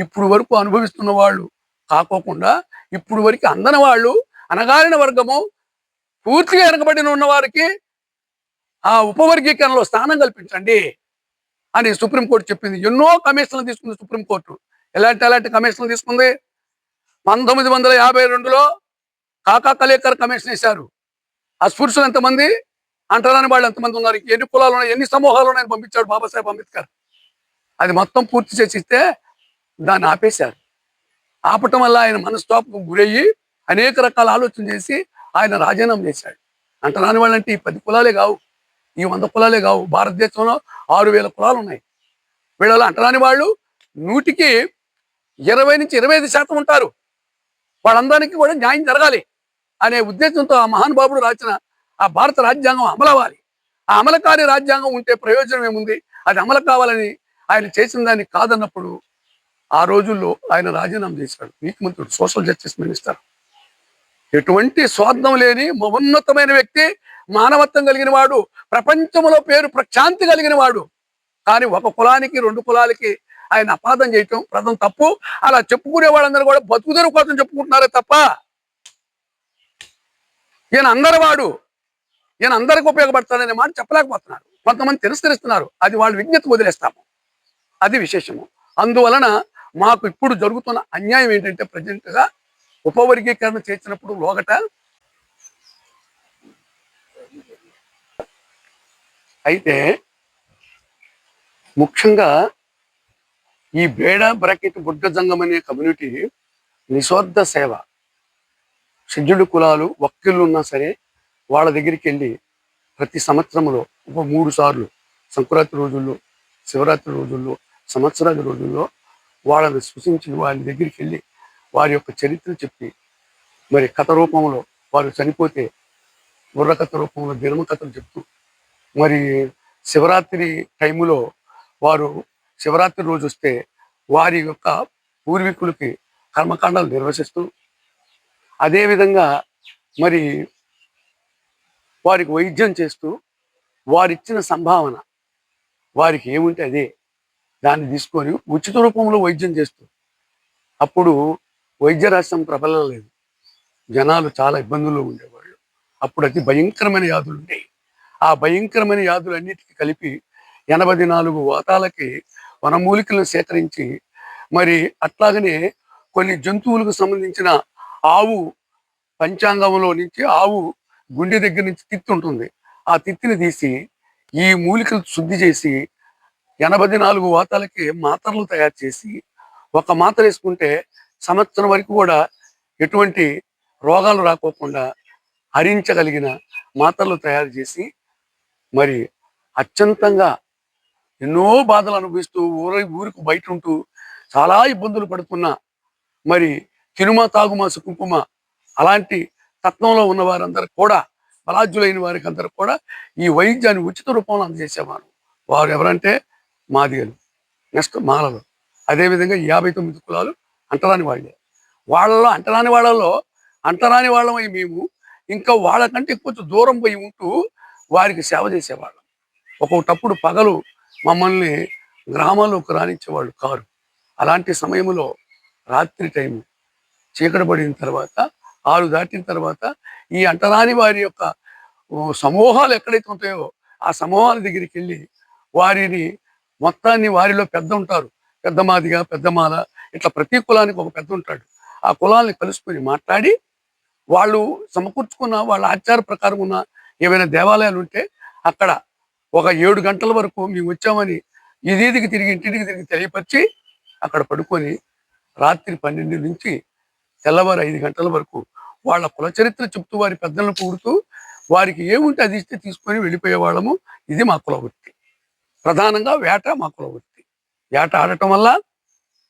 ఇప్పుడు వరకు అనుభవిస్తున్న వాళ్ళు కాకోకుండా ఇప్పుడు వరకు అందని వాళ్ళు, అనగారిన వర్గము, పూర్తిగా వెనకబడిన ఉన్న వారికి ఆ ఉపవర్గీకరణలో స్థానం కల్పించండి అని సుప్రీంకోర్టు చెప్పింది. ఎన్నో కమిషన్లు తీసుకుంది సుప్రీంకోర్టు. ఎలాంటి కమిషన్లు తీసుకుంది? 1952లో కాకా కలేకర్ కమిషన్ వేశారు. అస్పృశ్యులు ఎంతమంది, అంటరాని వాళ్ళు ఎంతమంది ఉన్నారు, ఎన్ని కులాలు ఉన్నాయి, ఎన్ని సమూహాలు ఉన్నాయని పంపించాడు బాబాసాహెబ్ అంబేద్కర్. అది మొత్తం పూర్తి చేసి ఇస్తే దాన్ని ఆపేశారు. ఆపటం వల్ల ఆయన మనస్తాపకు గురయ్యి అనేక రకాల ఆలోచన చేసి ఆయన రాజీనామా చేశాడు. అంటరాని వాళ్ళంటే ఈ 10 కులాలే కావు, ఈ 100 కులాలే కావు. భారతదేశంలో 6000 కులాలు ఉన్నాయి. వీళ్ళలో అంటరాని వాళ్ళు 100కి 20 నుంచి 25% ఉంటారు. వాళ్ళందరికీ కూడా న్యాయం జరగాలి అనే ఉద్దేశంతో ఆ మహానుభావుడు రాసిన ఆ భారత రాజ్యాంగం అమలవ్వాలి. ఆ అమలకారి రాజ్యాంగం ఉంటే ప్రయోజనం ఏముంది? అది అమలు కావాలని ఆయన చేసిన దాన్ని కాదన్నప్పుడు ఆ రోజుల్లో ఆయన రాజీనామా చేశాడు. ముఖ్యమంత్రుడు, సోషల్ జస్టిస్ మినిస్టర్. ఎటువంటి స్వార్థం లేని మహోన్నతమైన వ్యక్తి, మానవత్వం కలిగిన వాడు, ప్రపంచంలో పేరు ప్రశాంతి కలిగిన వాడు. కానీ ఒక కులానికి 2 కులాలకి ఆయన అపార్థం చేయటం ప్రథమ తప్పు. అలా చెప్పుకునే వాళ్ళందరూ కూడా బతుకుదెరువు కోసం చెప్పుకుంటున్నారే తప్ప ఈయన అందరి వాడు, ఈయన అందరికి ఉపయోగపడతాడనే మాట చెప్పలేకపోతున్నారు. కొంతమంది తిరస్కరిస్తున్నారు. అది వాళ్ళ విజ్ఞతకు వదిలేస్తాము. అది విశేషము. అందువలన మాకు ఇప్పుడు జరుగుతున్న అన్యాయం ఏంటంటే ప్రజెంట్గా ఉపవర్గీకరణ చేసినప్పుడు లోగట అయితే ముఖ్యంగా ఈ బేడ బ్రాకెట్ బుడ్డ జంగం అనే కమ్యూనిటీ నిస్వార్థ సేవ, షెడ్యూల్డ్ కులాలు వక్కీళ్ళు ఉన్నా సరే వాళ్ళ దగ్గరికి వెళ్ళి ప్రతి సంవత్సరంలో ఒక 3 సార్లు సంక్రాంతి రోజుల్లో, శివరాత్రి రోజుల్లో, సంవత్సరాది రోజుల్లో వాళ్ళని సృశించి వాళ్ళ దగ్గరికి వెళ్ళి వారి యొక్క చరిత్ర చెప్పి, మరి కథ రూపంలో వారు చనిపోతే బుర్రకథ రూపంలో దినమ కథలు చెప్తూ, మరి శివరాత్రి టైములో వారు శివరాత్రి రోజు వస్తే వారి యొక్క పూర్వీకులకి కర్మకాండాలు నిర్వహిస్తూ, అదేవిధంగా మరి వారికి వైద్యం చేస్తూ, వారిచ్చిన సంభావన వారికి ఏముంటే అదే దాన్ని తీసుకొని ఉచిత రూపంలో వైద్యం చేస్తూ, అప్పుడు వైద్య రాష్ట్రం ప్రబలలేదు, జనాలు చాలా ఇబ్బందుల్లో ఉండేవాళ్ళు. అప్పుడు అతి భయంకరమైన వ్యాధులు ఉండేవి. ఆ భయంకరమైన వ్యాధులన్నిటికీ కలిపి 84 వాతాలకి వనమూలికలను సేకరించి, మరి అట్లాగనే కొన్ని జంతువులకు సంబంధించిన ఆవు పంచాంగంలో నుంచి ఆవు గుండె దగ్గర నుంచి తిత్తి ఉంటుంది. ఆ తిత్తిని తీసి ఈ మూలికలు శుద్ధి చేసి 84 వాతాలకి మాత్రలు తయారు చేసి, ఒక మాత్ర వేసుకుంటే సంవత్సరం వరకు కూడా ఎటువంటి రోగాలు రాకోకుండా హరించగలిగిన మాత్రలు తయారు చేసి, మరి అత్యంతంగా ఎన్నో బాధలు అనుభవిస్తూ ఊరికి బయట ఉంటూ చాలా ఇబ్బందులు పడుతున్న, మరి తినుమ తాగుమ సుకుంకుమ అలాంటి తత్వంలో ఉన్న వారందరూ కూడా, బలాజ్యులైన వారికి అందరూ కూడా ఈ వైద్యాన్ని ఉచిత రూపంలో అందజేసేవారు. వారు ఎవరంటే మాదిగలు, నెక్స్ట్ మాలలు, అదేవిధంగా 59 కులాలు అంటరాని వాళ్ళే. వాళ్ళలో అంటరాని వాళ్ళలో అంటరాని వాళ్ళమై మేము ఇంకా వాళ్ళకంటే కొంచెం దూరం పోయి ఉంటూ వారికి సేవ చేసేవాళ్ళం. ఒక్కొక్కటప్పుడు పగలు మమ్మల్ని గ్రామాల్లోకి రానిచ్చేవాళ్ళు కారు. అలాంటి సమయంలో రాత్రి టైము చీకటి పడిన తర్వాత 6 దాటిన తర్వాత ఈ అంటరాని వారి యొక్క సమూహాలు ఎక్కడైతే ఉంటాయో ఆ సమూహాల దగ్గరికి వెళ్ళి వారిని మొత్తాన్ని, వారిలో పెద్ద ఉంటారు, పెద్ద మాదిగా, పెద్ద మాల, ఇట్లా ప్రతి కులానికి ఒక పెద్ద ఉంటాడు. ఆ కులాన్ని కలుసుకొని మాట్లాడి వాళ్ళు సమకూర్చుకున్న వాళ్ళ ఆచార ప్రకారం ఉన్న ఏవైనా దేవాలయాలు ఉంటే అక్కడ ఒక 7 గంటల వరకు మేము వచ్చామని ఇంటికి తిరిగి తెలియపరిచి అక్కడ పడుకొని రాత్రి 12 నుంచి తెల్లవారు 5 గంటల వరకు వాళ్ళ కుల చరిత్ర చెప్తూ వారి పెద్దలను కూడుతూ వారికి ఏముంటే అది ఇస్తే తీసుకొని వెళ్ళిపోయే వాళ్ళము. ఇది మా కుల వృత్తి. ప్రధానంగా వేట మా కుల వృత్తి. వేట ఆడటం వల్ల,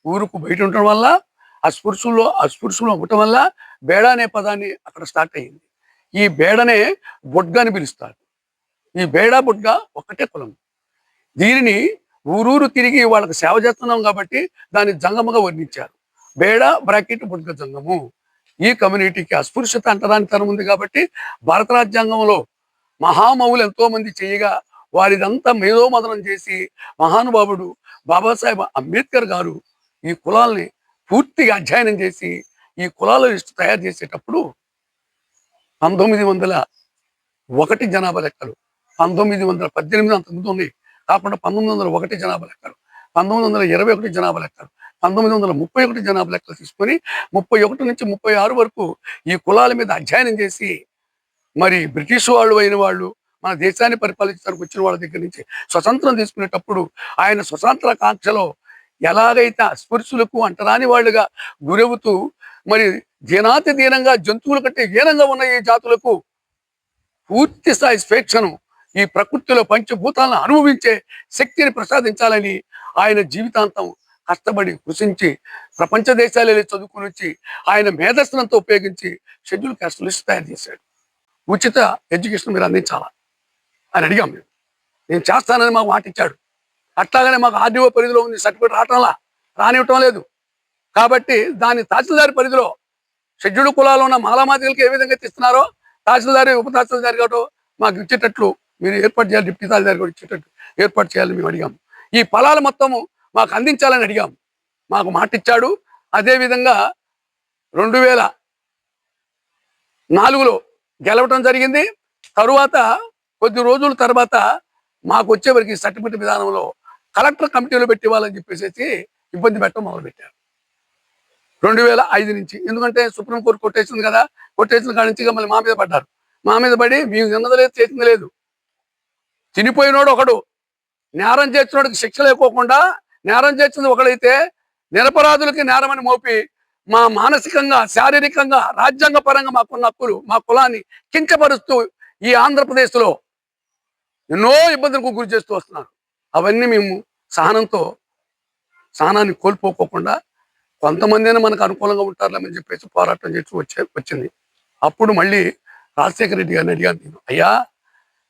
ఊరుకు బయట ఉండటం వల్ల, అస్పృశ్యులు అవ్వటం వల్ల బేడ అనే పదాన్ని అక్కడ స్టార్ట్ అయ్యింది. ఈ బేడనే బొడ్గా అని పిలుస్తారు. ఈ బేడ బొడ్గ ఒక్కటే కులం. దీనిని ఊరూరు తిరిగి వాళ్ళకి సేవ చేస్తున్నాం కాబట్టి దాన్ని జంగముగా వర్ణించారు. బేడ బ్రాకెట్ బొడ్గ జంగము. ఈ కమ్యూనిటీకి అస్పృశ్యత అంటరానితనం ఉంది కాబట్టి భారత రాజ్యాంగంలో మహామౌలు ఎంతో మంది చేయగా వారిదంతా మేధోమదనం చేసి మహానుభావుడు బాబాసాహెబ్ అంబేద్కర్ గారు ఈ కులాల్ని పూర్తిగా అధ్యయనం చేసి ఈ కులాల లిస్టు తయారు చేసేటప్పుడు 1901 జనాభా లెక్కలు, 1918 అంతకుముందు ఉన్నాయి కాకుండా 1901 జనాభా లెక్కలు, 1921 జనాభా లెక్కలు, 1931 జనాభా లెక్కలు తీసుకొని 31 నుంచి 36 వరకు ఈ కులాల మీద అధ్యయనం చేసి, మరి బ్రిటిష్ వాళ్ళు అయిన వాళ్ళు మన దేశాన్ని పరిపాలించడానికి వచ్చిన వాళ్ళ దగ్గర నుంచి స్వతంత్రం తీసుకునేటప్పుడు ఆయన స్వతంత్ర కాంక్షలో ఎలాగైతే అస్పృశ్యులకు అంటరాని వాళ్ళుగా గురవుతూ, మరి దీనాతి దీనంగా జంతువుల కంటే హీనంగా ఉన్న ఈ జాతులకు పూర్తి స్థాయి స్వేచ్ఛను ఈ ప్రకృతిలో పంచభూతాలను అనుభవించే శక్తిని ప్రసాదించాలని ఆయన జీవితాంతం కష్టపడి కృషించి ప్రపంచ దేశాలు వెళ్ళి చదువుకుని వచ్చి ఆయన మేధస్సునంతా ఉపయోగించి షెడ్యూల్ కాస్ట్ లిస్ట్ తయారు చేశాడు. ఉచిత ఎడ్యుకేషన్ మీరు అందించాలా అని అడిగాం మేము. నేను చేస్తానని మాకు మాట ఇచ్చాడు. అట్లాగనే మాకు ఆర్డీఓ పరిధిలో ఉంది, సర్టిఫికేట్ రానివ్వటం లేదు. కాబట్టి దాన్ని తహసీల్దారి పరిధిలో షెడ్యూల్డ్ కులాల్లో ఉన్న మాలామాదిగలకి ఏ విధంగా ఇస్తున్నారో తహసీల్దారి, ఉప తహసీల్దారి కాబట్టి మాకు ఇచ్చేటట్లు మీరు ఏర్పాటు చేయాలి, డిప్యూటీ తహసీల్దారి కూడా ఇచ్చేటట్టు ఏర్పాటు చేయాలని మేము అడిగాము. ఈ ఫలాలు మొత్తము మాకు అందించాలని అడిగాము. మాకు మాట ఇచ్చాడు. అదేవిధంగా 2004లో గెలవటం జరిగింది. తరువాత కొద్ది రోజుల తర్వాత మాకు వచ్చేవరకు సర్టిఫికెట్ విధానంలో కలెక్టర్ కమిటీలో పెట్టివ్వాలని చెప్పేసి ఇబ్బంది పెట్టడం మొదలుపెట్టారు 2005 నుంచి. ఎందుకంటే సుప్రీంకోర్టు కొట్టేసింది కదా, కొట్టేసిన కాడి నుంచి మళ్ళీ మా మీద పడ్డారు. మా మీద పడి మేము తిన్నది లేదు చేసింది లేదు. తినిపోయినోడు ఒకడు, నేరం చేసినోడికి శిక్ష లేకోకుండా నేరం చేసింది ఒకడైతే నిరపరాధులకి నేరమని మోపి మా మానసికంగా, శారీరకంగా, రాజ్యాంగ పరంగా మాకున్న హక్కులు, మా కులాన్ని కించపరుస్తూ ఈ ఆంధ్రప్రదేశ్లో ఎన్నో ఇబ్బందులకు గురి చేస్తూ వస్తున్నారు. అవన్నీ మేము సహనాన్ని కోల్పోకోకుండా కొంతమంది మనకు అనుకూలంగా ఉంటారులేమని చెప్పేసి పోరాటం చేసి వచ్చింది. అప్పుడు మళ్ళీ రాజశేఖర రెడ్డి గారిని అడిగాను నేను, అయ్యా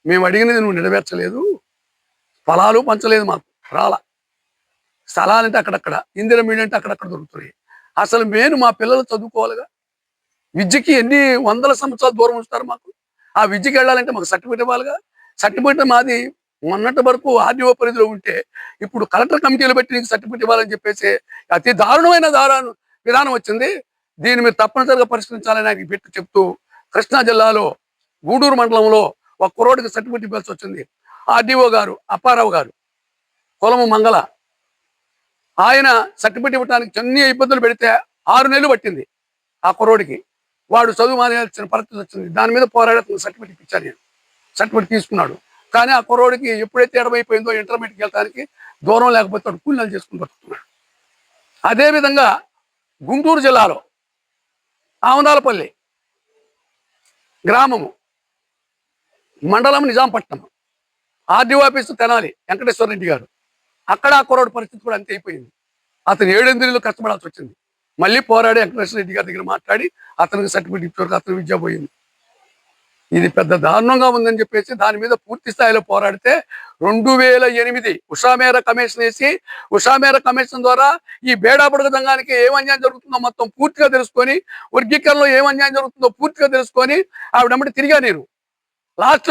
మేము అడిగినది నువ్వు నెరవేర్చలేదు, స్థలాలు పంచలేదు, మాకు రాలా స్థలాలంటే అక్కడక్కడ, ఇందిరా మీడియా అంటే అక్కడక్కడ దొరుకుతున్నాయి. అసలు మేము మా పిల్లలు చదువుకోవాలిగా, విద్యకి ఎన్ని వందల సంవత్సరాలు దూరం ఉంచుతారు మాకు. ఆ విద్యకి వెళ్ళాలంటే మాకు సర్టిఫికేట్ ఇవ్వాలిగా. సర్టిఫికేట్ మాది మొన్నటి వరకు ఆర్డీఓ పరిధిలో ఉంటే ఇప్పుడు కలెక్టర్ కమిటీలు పెట్టి నీకు సర్టిఫికేట్ ఇవ్వాలని చెప్పేసి అతి దారుణమైన విధానం వచ్చింది. దీన్ని మీరు తప్పనిసరిగా పరిష్కరించాలని ఆయనకి పెట్టి చెప్తూ కృష్ణా జిల్లాలో గూడూరు మండలంలో ఒక కుర్రోడికి సర్టిఫికేట్ ఇవ్వాల్సి వచ్చింది. ఆర్డీఓ గారు అప్పారావు గారు, కులము మంగళ, ఆయన సర్టిఫికేట్ ఇవ్వడానికి చిన్న ఇబ్బందులు పెడితే 6 నెలలు పట్టింది ఆ కుర్రోడికి. వాడు చదువు మానేయాల్సిన పరిస్థితి వచ్చింది. దాని మీద పోరాడే సర్టిఫికేట్ ఇప్పించాను నేను. సర్టిఫికేట్ తీసుకున్నాడు. కానీ ఆ కుర్రోడికి ఎప్పుడైతే ఎడమైపోయిందో ఇంటర్మీడియట్కి వెళ్ళడానికి దూరం లేకపోతే వాడు కూలీలు చేసుకుని బతుకుతున్నాడు. అదేవిధంగా గుంటూరు జిల్లాలో ఆమదాలపల్లి గ్రామము, మండలం నిజాంపట్నం, ఆర్డీఓ ఆఫీసు తెనాలి వెంకటేశ్వర రెడ్డి గారు, అక్కడ ఆ కుర్రోడి పరిస్థితి కూడా అంతే అయిపోయింది. అతను 7 నెలలు కష్టపడాల్సి వచ్చింది. మళ్ళీ పోరాడి వెంకటేశ్వర రెడ్డి గారి దగ్గర మాట్లాడి అతనికి సర్టిఫికేట్ ఇచ్చేవరకు అతను విద్య పోయింది. ఇది పెద్ద దారుణంగా ఉందని చెప్పేసి దాని మీద పూర్తి స్థాయిలో పోరాడితే 2008 ఉషామేర కమిషన్ వేసి, ఉషామేర కమిషన్ ద్వారా ఈ బేడాబుడగ దంగానికి ఏం అన్యాయం జరుగుతుందో మొత్తం పూర్తిగా తెలుసుకొని, వర్గీకరణలో ఏం అన్యాయం జరుగుతుందో పూర్తిగా తెలుసుకొని ఆవిడమ్మటి తిరిగా నేను లాస్ట్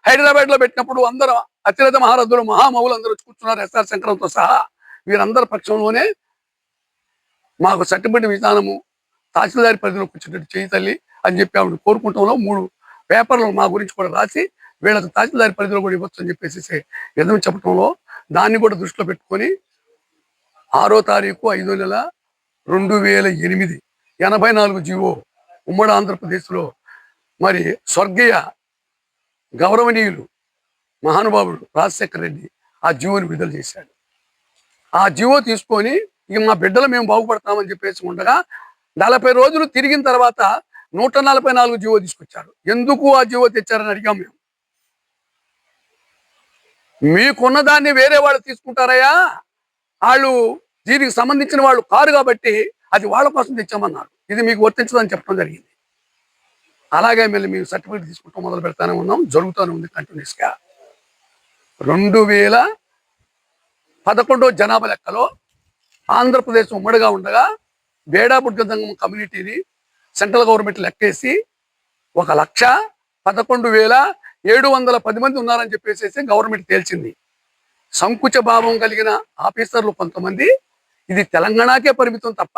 హైదరాబాద్ లో పెట్టినప్పుడు అందరూ అతిరథ మహారథులు, మహామౌలు అందరూ కూర్చున్నారు, ఎస్ఆర్ శంకరంతో సహా. వీరందరి పక్షంలోనే మాకు సర్టిఫికేట్ విధానము తహసీల్దారి పరిధిలోకి వచ్చేటట్టు చేయి తల్లి అని చెప్పి ఆవిడ కోరుకుంటంలో 3 పేపర్లు మా గురించి కూడా రాసి వీళ్ళకి తహసీల్దారి పరిధిలో కూడా ఇవ్వచ్చు అని చెప్పేసి విధం చెప్పడంలో దాన్ని కూడా దృష్టిలో పెట్టుకొని 6వ తారీఖు 5వ నెల 2008 84 జీవో ఉమ్మడి ఆంధ్రప్రదేశ్లో మరి స్వర్గీయ గౌరవనీయులు మహానుభావుడు రాజశేఖర రెడ్డి ఆ జీవోని విడుదల చేశాడు. ఆ జీవో తీసుకొని ఇక మా బిడ్డలు మేము బాగుపడతామని చెప్పేసి ఉండగా 40 రోజులు తిరిగిన తర్వాత 144 జీవో తీసుకొచ్చారు. ఎందుకు ఆ జీవో తెచ్చారని అడిగాం మేము. మీకున్న దాన్ని వేరే వాళ్ళు తీసుకుంటారయ్యా, వాళ్ళు దీనికి సంబంధించిన వాళ్ళు కారు కాబట్టి అది వాళ్ళ కోసం తెచ్చామన్నారు. ఇది మీకు వర్తించదని చెప్పడం జరిగింది. అలాగే మళ్ళీ మేము సర్టిఫికేట్ తీసుకుంటాం మొదలు పెడతానే ఉన్నాం, జరుగుతూనే ఉంది కంటిన్యూస్గా. 2011 జనాభా లెక్కలో ఆంధ్రప్రదేశ్ ఉమ్మడిగా ఉండగా బేడాబుడ్గదంగం కమ్యూనిటీని సెంట్రల్ గవర్నమెంట్ లెక్కేసి 1,11,710 మంది ఉన్నారని చెప్పేసి గవర్నమెంట్ తేల్చింది. సంకుచ భావం కలిగిన ఆఫీసర్లు కొంతమంది ఇది తెలంగాణకే పరిమితం తప్ప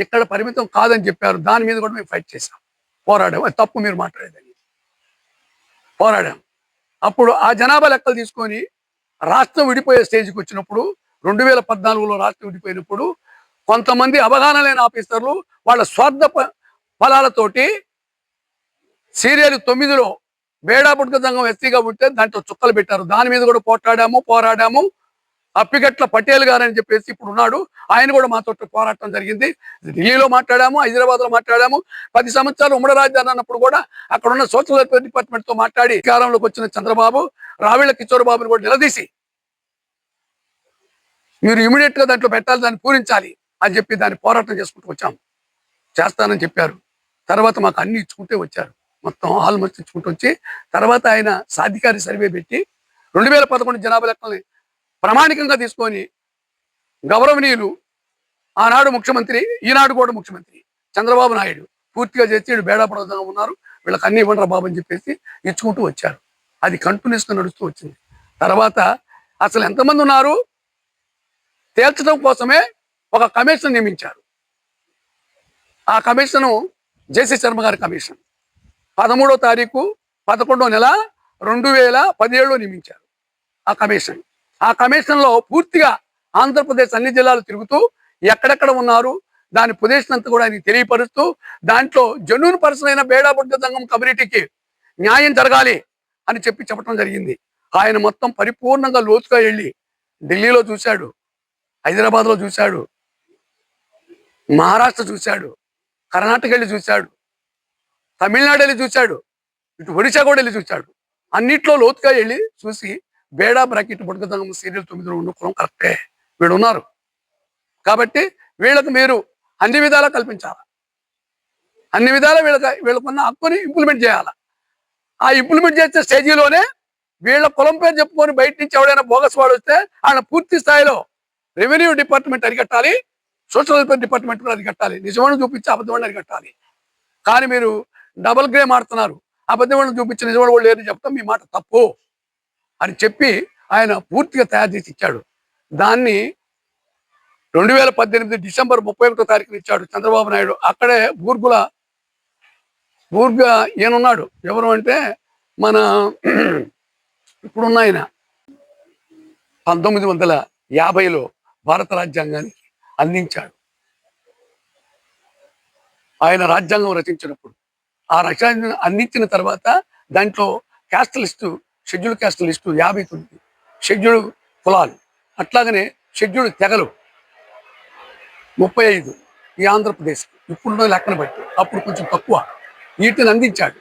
ఇక్కడ పరిమితం కాదని చెప్పారు. దాని మీద కూడా మేము ఫైట్ చేశాం, పోరాడాం. అది తప్పు మీరు మాట్లాడేదని పోరాడాం. అప్పుడు ఆ జనాభా లెక్కలు తీసుకొని రాష్ట్రం విడిపోయే స్టేజ్కి వచ్చినప్పుడు 2014లో రాష్ట్రం విడిపోయినప్పుడు కొంతమంది అవగాహన లేని ఆఫీసర్లు వాళ్ళ స్వార్థ ఫలాలతోటి సీరియల్ 9లో బేడాబుడ్గ సంఘం ఎస్సీగా ఉంటే దాంట్లో చుక్కలు పెట్టారు. దాని మీద కూడా పోరాడాము. అప్పిగట్ల పటేల్ గారు అని చెప్పేసి ఇప్పుడు ఉన్నాడు, ఆయన కూడా మాతో పోరాటం జరిగింది. ఢిల్లీలో మాట్లాడాము, హైదరాబాద్లో మాట్లాడాము. 10 సంవత్సరాలు ఉమ్మడి రాజధాని అన్నప్పుడు కూడా అక్కడ ఉన్న సోషల్ వెల్ఫేర్ డిపార్ట్మెంట్తో మాట్లాడి అధికారంలోకి వచ్చిన చంద్రబాబు రావిళ్ళ కిషోర్ బాబుని కూడా నిలదీసి మీరు ఇమీడియట్ గా దాంట్లో పెట్టాలి, దాన్ని పూరించాలి అని చెప్పి దాన్ని పోరాటం చేసుకుంటూ వచ్చాము. చేస్తానని చెప్పారు. తర్వాత మాకు అన్ని ఇచ్చుకుంటే వచ్చారు, మొత్తం ఆల్మోస్ట్ ఇచ్చుకుంటూ వచ్చి తర్వాత ఆయన సాధికారి సర్వే పెట్టి 2011 జనాభా లెక్కల్ని ప్రామాణికంగా తీసుకొని గౌరవనీయులు ఆనాడు ముఖ్యమంత్రి, ఈనాడు కూడా ముఖ్యమంత్రి చంద్రబాబు నాయుడు పూర్తిగా చేసి బేడాపడదంగా ఉన్నారు, వీళ్ళకి అన్ని ఇవ్వండి బాబు అని చెప్పేసి ఇచ్చుకుంటూ వచ్చారు. అది కంటిన్యూస్గా నడుస్తూ వచ్చింది. తర్వాత అసలు ఎంతమంది ఉన్నారు తేల్చడం కోసమే ఒక కమిషన్ నియమించారు. ఆ కమిషను జేసీ శర్మ గారి కమిషన్. 13వ తారీఖు 11వ నెల 2017లో నియమించారు ఆ కమిషన్. ఆ కమిషన్లో పూర్తిగా ఆంధ్రప్రదేశ్ అన్ని జిల్లాలు తిరుగుతూ ఎక్కడెక్కడ ఉన్నారు దాని పొజిషన్ అంతా కూడా ఆయనకి తెలియపరుస్తూ దాంట్లో జెన్యూన్ పర్సన్ అయిన బేడా బుడ్డ సంఘం కమ్యూనిటీకి న్యాయం జరగాలి అని చెప్పడం జరిగింది. ఆయన మొత్తం పరిపూర్ణంగా లోతుగా వెళ్ళి ఢిల్లీలో చూశాడు, హైదరాబాద్లో చూశాడు, మహారాష్ట్ర చూశాడు, కర్ణాటక వెళ్ళి చూశాడు, తమిళనాడు వెళ్ళి చూశాడు, ఇటు ఒడిశా కూడా వెళ్ళి చూశాడు. అన్నిట్లో లోతుగా వెళ్ళి చూసి బేడా బ్రాకెట్ బుడగ సంఘం సీరియల్ 9లో ఉన్న కులం కరెక్టే, వీళ్ళు ఉన్నారు కాబట్టి వీళ్ళకు మీరు అన్ని విధాలా కల్పించాలి, అన్ని విధాలా వీళ్ళకున్న హక్కుని ఇంప్లిమెంట్ చేయాలి. ఆ ఇంప్లిమెంట్ చేసే స్టేజీలోనే వీళ్ళ కులం పేరు చెప్పుకొని బయట నుంచి ఎవడైనా బోగస్ వాడు వస్తే ఆయన పూర్తి స్థాయిలో రెవెన్యూ డిపార్ట్మెంట్ అరికట్టాలి, సోషల్ వెల్ఫేర్ డిపార్ట్మెంట్ కూడా అరికట్టాలి, నిజమైన చూపించి అబద్ధమైన అరికట్టాలి. కానీ మీరు డబుల్ గేమ్ ఆడుతున్నారు, అబద్ధమైన చూపించి నిజమైన వాళ్ళు లేదని చెప్తాం, మీ మాట తప్పు అని చెప్పి ఆయన పూర్తిగా తయారు చేసి ఇచ్చాడు. దాన్ని 2018 డిసెంబర్ 31వ తారీఖున ఇచ్చాడు చంద్రబాబు నాయుడు. అక్కడే బూర్గా ఈయనున్నాడు, ఎవరు అంటే మన ఇప్పుడున్న ఆయన 1950లో భారత రాజ్యాంగానికి అందించాడు. ఆయన రాజ్యాంగం రచించినప్పుడు ఆ రాజ్యాంగం అందించిన తర్వాత దాంట్లో caste list, schedule caste list 59, schedule కులాలు, అట్లాగనే షెడ్యూల్ తెగలు 35 ఈ ఆంధ్రప్రదేశ్కి ఇప్పుడున్న లెక్కన బట్టి, అప్పుడు కొంచెం తక్కువ, వీటిని అందించాడు.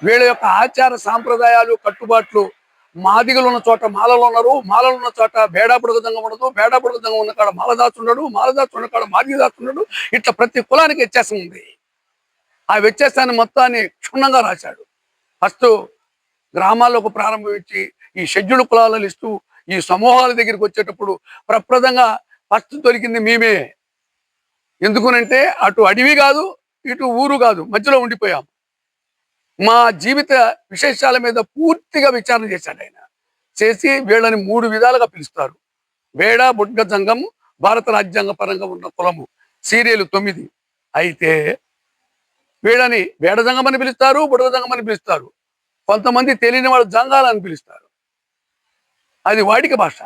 వీళ్ళ యొక్క ఆచార సాంప్రదాయాలు కట్టుబాట్లు మాదిగలు ఉన్న చోట మాలలు ఉన్నారు, మాలలు ఉన్న చోట బేడా బుడగ సంఘం ఉండదు, బేడా బుడగ సంఘం ఉన్న కాడ మాలదాసు ఉన్నాడు, మాలదాసు ఉన్న కాడ మాదిగదాసు ఉన్నాడు, ఇట్లా ప్రతి కులానికి వ్యత్యాసం ఉంది. ఆ వ్యత్యాసాన్ని మొత్తాన్ని క్షుణ్ణంగా రాశాడు. ఫస్ట్ గ్రామాల్లోకి ప్రారంభించి ఈ షెడ్యూల్ కులాల లిస్టు ఈ సమూహాల దగ్గరికి వచ్చేటప్పుడు ప్రప్రదంగా ఫస్ట్ దొరికింది మేమే. ఎందుకునంటే అటు అడవి కాదు, ఇటు ఊరు కాదు, మధ్యలో ఉండిపోయాం. మా జీవిత విశేషాల మీద పూర్తిగా విచారణ చేశాడు ఆయన. చేసి వీళ్ళని 3 విధాలుగా పిలుస్తారు. బేడా బుడ్గ సంఘం భారత రాజ్యాంగ పరంగా ఉన్న కులము సీరియల్ 9. అయితే వీళ్ళని బేడ సంఘం అని పిలుస్తారు, బుడగ సంఘం అని పిలుస్తారు, కొంతమంది తెలియని వాళ్ళు జంగాలని పిలుస్తారు. అది వాడిక భాష.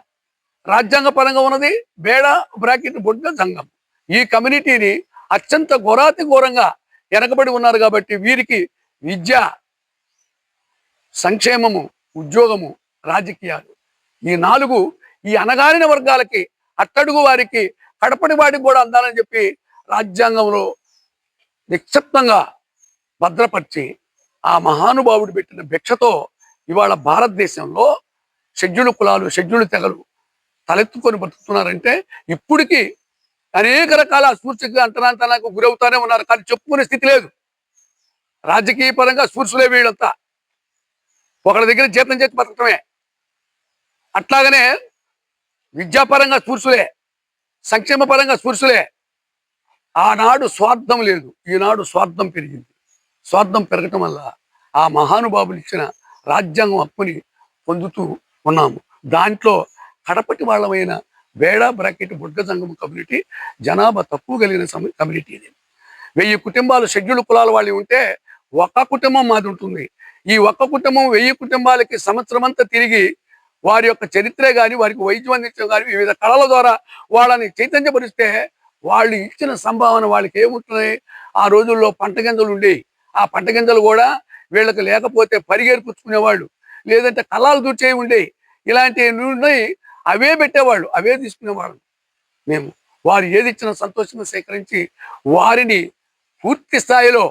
రాజ్యాంగ పరంగా ఉన్నది బేడా బ్రాకెట్ బుడ్గ సంఘం. ఈ కమ్యూనిటీని అత్యంత ఘోరాతి ఘోరంగా వెనకబడి ఉన్నారు కాబట్టి వీరికి విద్య, సంక్షేమము, ఉద్యోగము, రాజకీయాలు ఈ 4 ఈ అణగారిన వర్గాలకి, అట్టడుగు వారికి, కడపటి వాడికి కూడా అందాలని చెప్పి రాజ్యాంగంలో నిక్షిప్తంగా భద్రపరిచి ఆ మహానుభావుడు పెట్టిన భిక్షతో ఇవాళ భారతదేశంలో షెడ్యూల్ కులాలు, షెడ్యూల్ తెగలు తలెత్తుకొని బతుకుతున్నారంటే ఇప్పటికీ అనేక రకాల స్ఫూర్తిగా అంటరాంతనాలకు గురవుతానే ఉన్నారు. కానీ చెప్పుకునే స్థితి లేదు. రాజకీయ పరంగా స్ఫూర్తులే వీళ్ళంతా, ఒకరి దగ్గర జీతం చేసి బతకటమే. అట్లాగనే విద్యాపరంగా స్ఫూర్తులే, సంక్షేమ పరంగా స్ఫూర్తులే. ఆనాడు స్వార్థం లేదు, ఈనాడు స్వార్థం పెరిగింది. స్వార్థం పెరగటం వల్ల ఆ మహానుభావులు ఇచ్చిన రాజ్యాంగం హక్కుని పొందుతూ ఉన్నాము. దాంట్లో కడపటి వాళ్ళమైన బేడా బ్రాకెట్ బుడ్గ సంఘం కమ్యూనిటీ జనాభా తక్కువ కలిగిన కమ్యూనిటీ ఇది. 1000 కుటుంబాలు షెడ్యూల్ కులాల వాళ్ళు ఉంటే ఒక్క కుటుంబం మాది ఉంటుంది. ఈ ఒక్క కుటుంబం 1000 కుటుంబాలకి సంవత్సరం అంతా తిరిగి వారి యొక్క చరిత్రే కానీ, వారికి వైద్యం అందించడం కానీ, వివిధ కళల ద్వారా వాళ్ళని చైతన్యపరిస్తే వాళ్ళు ఇచ్చిన సంభావన వాళ్ళకి ఏముంటున్నాయి. ఆ రోజుల్లో పంట గింజలు ఉండేవి. ఆ పంట గింజలు కూడా వీళ్ళకి లేకపోతే పరిగెరుపుచ్చుకునేవాళ్ళు, లేదంటే కళాలు దూచేవి ఉండేవి. ఇలాంటివి ఉన్నాయి, అవే పెట్టేవాళ్ళు, అవే తీసుకునేవాళ్ళు. మేము వారు ఏది ఇచ్చినా సంతోషంగా సేకరించి వారిని పూర్తి స్థాయిలో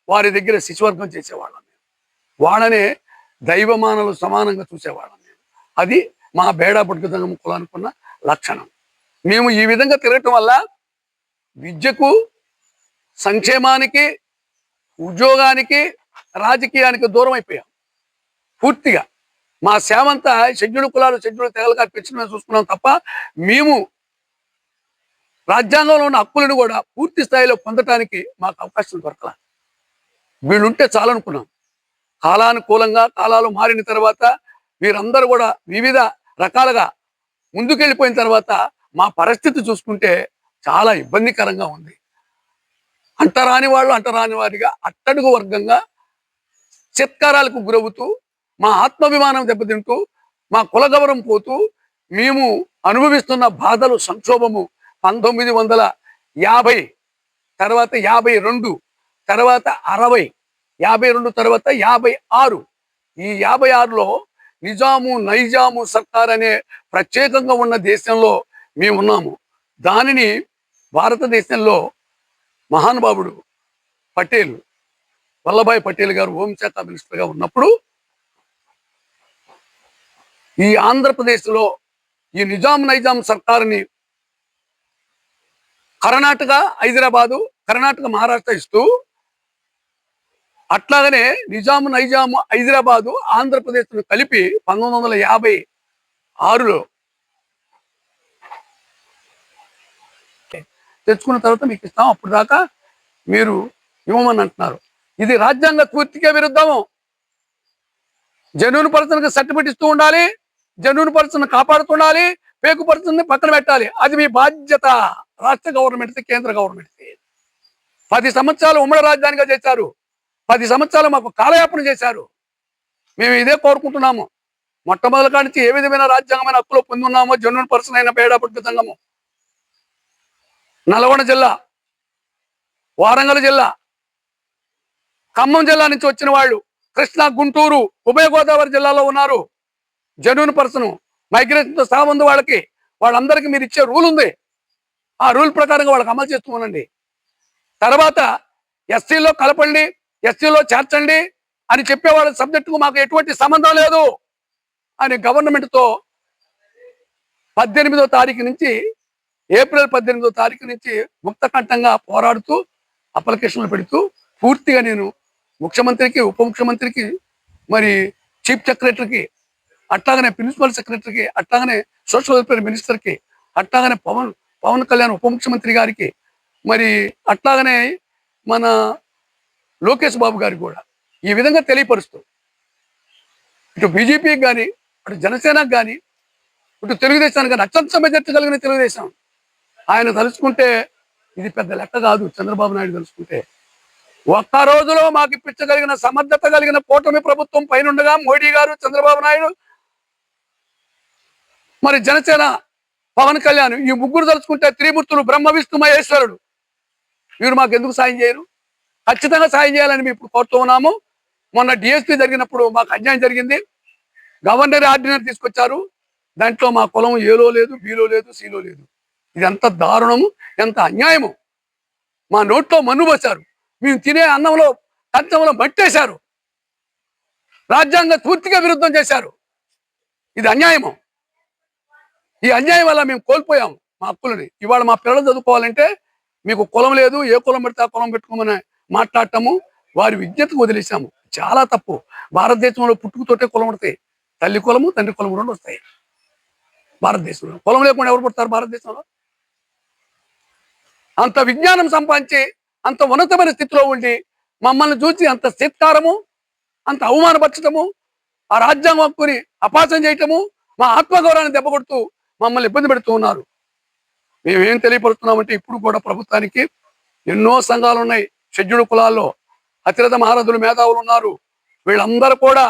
వారి దగ్గర శిశువర్గం చేసేవాళ్ళం. వాళ్ళనే దైవమానలు సమానంగా చూసేవాళ్ళం. అది మా బేడా బుడ్గ సంఘం కులానుకున్న లక్షణం. మేము ఈ విధంగా తిరగటం వల్ల విద్యకు, సంక్షేమానికి, ఉద్యోగానికి, రాజకీయానికి దూరం అయిపోయాం పూర్తిగా. మా సేవంతా షెడ్యూల్ కులాలు, షెడ్యూల్ తెగలుగా పెంచడమే చూసుకున్నాం తప్ప మేము రాజ్యాంగంలో ఉన్న హక్కులను కూడా పూర్తి స్థాయిలో పొందటానికి మాకు అవకాశం దొరకల. వీళ్ళుంటే చాలనుకున్నాం. కాలానుకూలంగా కాలాలు మారిన తర్వాత వీరందరూ కూడా వివిధ రకాలుగా ముందుకెళ్ళిపోయిన తర్వాత మా పరిస్థితి చూసుకుంటే చాలా ఇబ్బందికరంగా ఉంది. అంటరాని వాళ్ళు అంటరాని వారిగా, అట్టడుగు వర్గంగా చిత్కారాలకు గురవుతూ మా ఆత్మాభిమానం దెబ్బతింటూ మా కులగౌరవం పోతూ మేము అనుభవిస్తున్న బాధలు సంక్షోభము 1950 తర్వాత 52 తర్వాత 60 52 తర్వాత 56 ఈ 56లో నైజాము సర్కార్ అనే ప్రత్యేకంగా ఉన్న దేశంలో మేము ఉన్నాము. దానిని భారతదేశంలో మహానుభావుడు పటేల్ వల్లభాయ్ పటేల్ గారు హోంశాఖ మినిస్టర్గా ఉన్నప్పుడు ఈ ఆంధ్రప్రదేశ్లో ఈ నైజాం సర్కారుని కర్ణాటక మహారాష్ట్ర ఇస్తూ అట్లాగనే నైజాము హైదరాబాదు ఆంధ్రప్రదేశ్ను కలిపి 1956లో తెచ్చుకున్న తర్వాత మీకు ఇస్తాం, అప్పుడు దాకా మీరు ఇవ్వమని అంటున్నారు. ఇది రాజ్యాంగ స్ఫూర్తికే విరుద్ధము. జెన్యూన్ పర్సన్కి సర్టిఫికెట్ ఇస్తూ ఉండాలి, జెన్యూన్ పర్సన్ కాపాడుతుండాలి, పేకు పర్సన్ పక్కన పెట్టాలి. అది మీ బాధ్యత. రాష్ట్ర గవర్నమెంట్, కేంద్ర గవర్నమెంట్ 10 సంవత్సరాలు ఉమ్మడి రాజధానిగా చేశారు. 10 సంవత్సరాలు మాకు కాలయాపన చేశారు. మేము ఇదే కోరుకుంటున్నాము. మొట్టమొదటి కానించి ఏ విధమైన రాజ్యాంగమైన హక్కులో పొంది ఉన్నామో జెన్యూన్ పర్సన్ అయిన పేడాపుట్టు సంఘము, నల్గొండ జిల్లా, వారంగల్ జిల్లా, ఖమ్మం జిల్లా నుంచి వచ్చిన వాళ్ళు, కృష్ణా, గుంటూరు, ఉభయ గోదావరి జిల్లాలో ఉన్నారు. జెన్యూన్ పర్సన్ మైగ్రేషన్తో సహా ఉంది. వాళ్ళందరికీ మీరు ఇచ్చే రూల్ ఉంది. ఆ రూల్ ప్రకారంగా వాళ్ళకి అమలు చేస్తూ ఉండండి. తర్వాత ఎస్సీలో కలపండి, ఎస్సీలో చేర్చండి అని చెప్పేవాళ్ళ సబ్జెక్టుకు మాకు ఎటువంటి సంబంధం లేదు అని గవర్నమెంట్తో 18వ తారీఖు నుంచి, ఏప్రిల్ 18వ తారీఖు నుంచి ముక్తకంఠంగా పోరాడుతూ అప్లికేషన్లు పెడుతూ పూర్తిగా నేను ముఖ్యమంత్రికి, ఉప ముఖ్యమంత్రికి, మరి చీఫ్ సెక్రటరీకి, అట్లాగనే ప్రిన్సిపల్ సెక్రటరీకి, అట్లాగనే సోషల్ వెల్ఫేర్ మినిస్టర్కి, అట్లాగనే పవన్ కళ్యాణ్ ఉప ముఖ్యమంత్రి గారికి, మరి అట్లాగనే మన లోకేష్ బాబు గారికి కూడా ఈ విధంగా తెలియపరుస్తూ ఇటు బీజేపీకి కానీ, అటు జనసేనకు కానీ, ఇటు తెలుగుదేశానికి కానీ అత్యంత మెజార్టీ కలిగిన తెలుగుదేశం ఆయన తలుచుకుంటే ఇది పెద్ద లెక్క కాదు. చంద్రబాబు నాయుడు తలుచుకుంటే ఒక్క రోజులో మాకు ఇప్పించగలిగిన సమర్థత కలిగిన కూటమి ప్రభుత్వం పైనుండగా మోడీ గారు, చంద్రబాబు నాయుడు, మరి జనసేన, పవన్ కళ్యాణ్, ఈ ముగ్గురు తలుచుకుంటే త్రిమూర్తులు బ్రహ్మ విష్ణు మహేశ్వరుడు వీరు మాకు ఎందుకు సాయం చేయరు? ఖచ్చితంగా సాయం చేయాలని మేము ఇప్పుడు కోరుతూ ఉన్నాము. మొన్న డిఎస్పీ జరిగినప్పుడు మాకు అన్యాయం జరిగింది. గవర్నర్ ఆర్డినెన్స్ తీసుకొచ్చారు. దాంట్లో మా కులం ఏలో లేదు, బీలో లేదు, సీలో లేదు. ఇది ఎంత దారుణము, ఎంత అన్యాయము. మా నోట్లో మన్ను పోశారు, మేము తినే అన్నంలో కంచంలో మట్టేశారు, రాజ్యాంగ స్ఫూర్తిగా విరుద్ధం చేశారు. ఇది అన్యాయము. ఈ అన్యాయం వల్ల మేము కోల్పోయాము మా హక్కులని. ఇవాళ మా పిల్లలు చదువుకోవాలంటే మీకు కులం లేదు, ఏ కులం పెడితే ఆ కులం పెట్టుకోమని మాట్లాడటము, వారి విజ్ఞతకు వదిలేసాము. చాలా తప్పు. భారతదేశంలో పుట్టుకతోటే కులం ఉంటాయి. తల్లి కులము, తండ్రి కులం రెండు వస్తాయి. భారతదేశంలో కులం లేకుండా ఎవరు పుడతారు? భారతదేశంలో అంత విజ్ఞానం సంపాదించి, అంత ఉన్నతమైన స్థితిలో ఉండి మమ్మల్ని చూసి అంత సత్కారము, అంత అవమానపరచటము, ఆ రాజ్యాంగ హక్కుని అపాసం చేయటము, మా ఆత్మగౌరవాన్ని దెబ్బకొడుతూ మమ్మల్ని ఇబ్బంది పెడుతూ ఉన్నారు. మేమేం తెలియపరుస్తున్నామంటే ఇప్పుడు కూడా ప్రభుత్వానికి ఎన్నో సంఘాలు ఉన్నాయి. షెడ్యూల్డ్ కులాల్లో అతిరథ మహారథులు, మేధావులు ఉన్నారు. వీళ్ళందరూ కూడా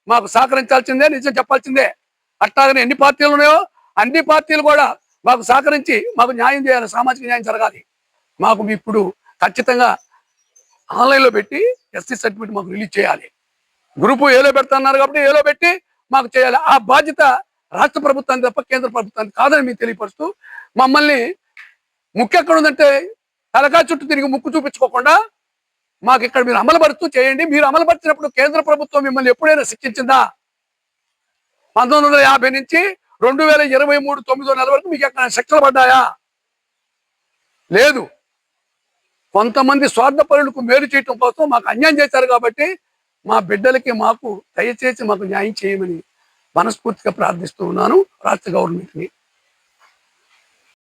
మాకు సహకరించాల్సిందే, నిజం చెప్పాల్సిందే. అట్లాగనే ఎన్ని పార్టీలు ఉన్నాయో అన్ని పార్టీలు కూడా మాకు సహకరించి మాకు న్యాయం చేయాలి, సామాజిక న్యాయం జరగాలి. మాకు ఇప్పుడు ఖచ్చితంగా ఆన్లైన్లో పెట్టి ఎస్సీ సర్టిఫికేట్ మాకు రిలీజ్ చేయాలి. గ్రూపు ఏలో పెడుతున్నారు కాబట్టి ఏలో పెట్టి మాకు చేయాలి. ఆ బాధ్యత రాష్ట్ర ప్రభుత్వానికి తప్ప కేంద్ర ప్రభుత్వానికి కాదని మీకు తెలియపరుస్తూ, మమ్మల్ని ముక్కు ఎక్కడ ఉందంటే తలకా చుట్టూ తిరిగి ముక్కు చూపించుకోకుండా మాకు ఇక్కడ మీరు అమలుపరుస్తూ చేయండి. మీరు అమలుపరిచినప్పుడు కేంద్ర ప్రభుత్వం మిమ్మల్ని ఎప్పుడైనా శిక్షించిందా? 1950 నుంచి 2023 9వ నెల వరకు మీకు ఎక్కడ శిక్షలు పడ్డాయా? లేదు. కొంతమంది స్వార్థపరులకు మేలు చేయటం కోసం మాకు అన్యాయం చేశారు కాబట్టి మా బిడ్డలకి, మాకు దయచేసి మాకు న్యాయం చేయమని మనస్ఫూర్తిగా ప్రార్థిస్తూ ఉన్నాను రాష్ట్ర గవర్నమెంట్ని.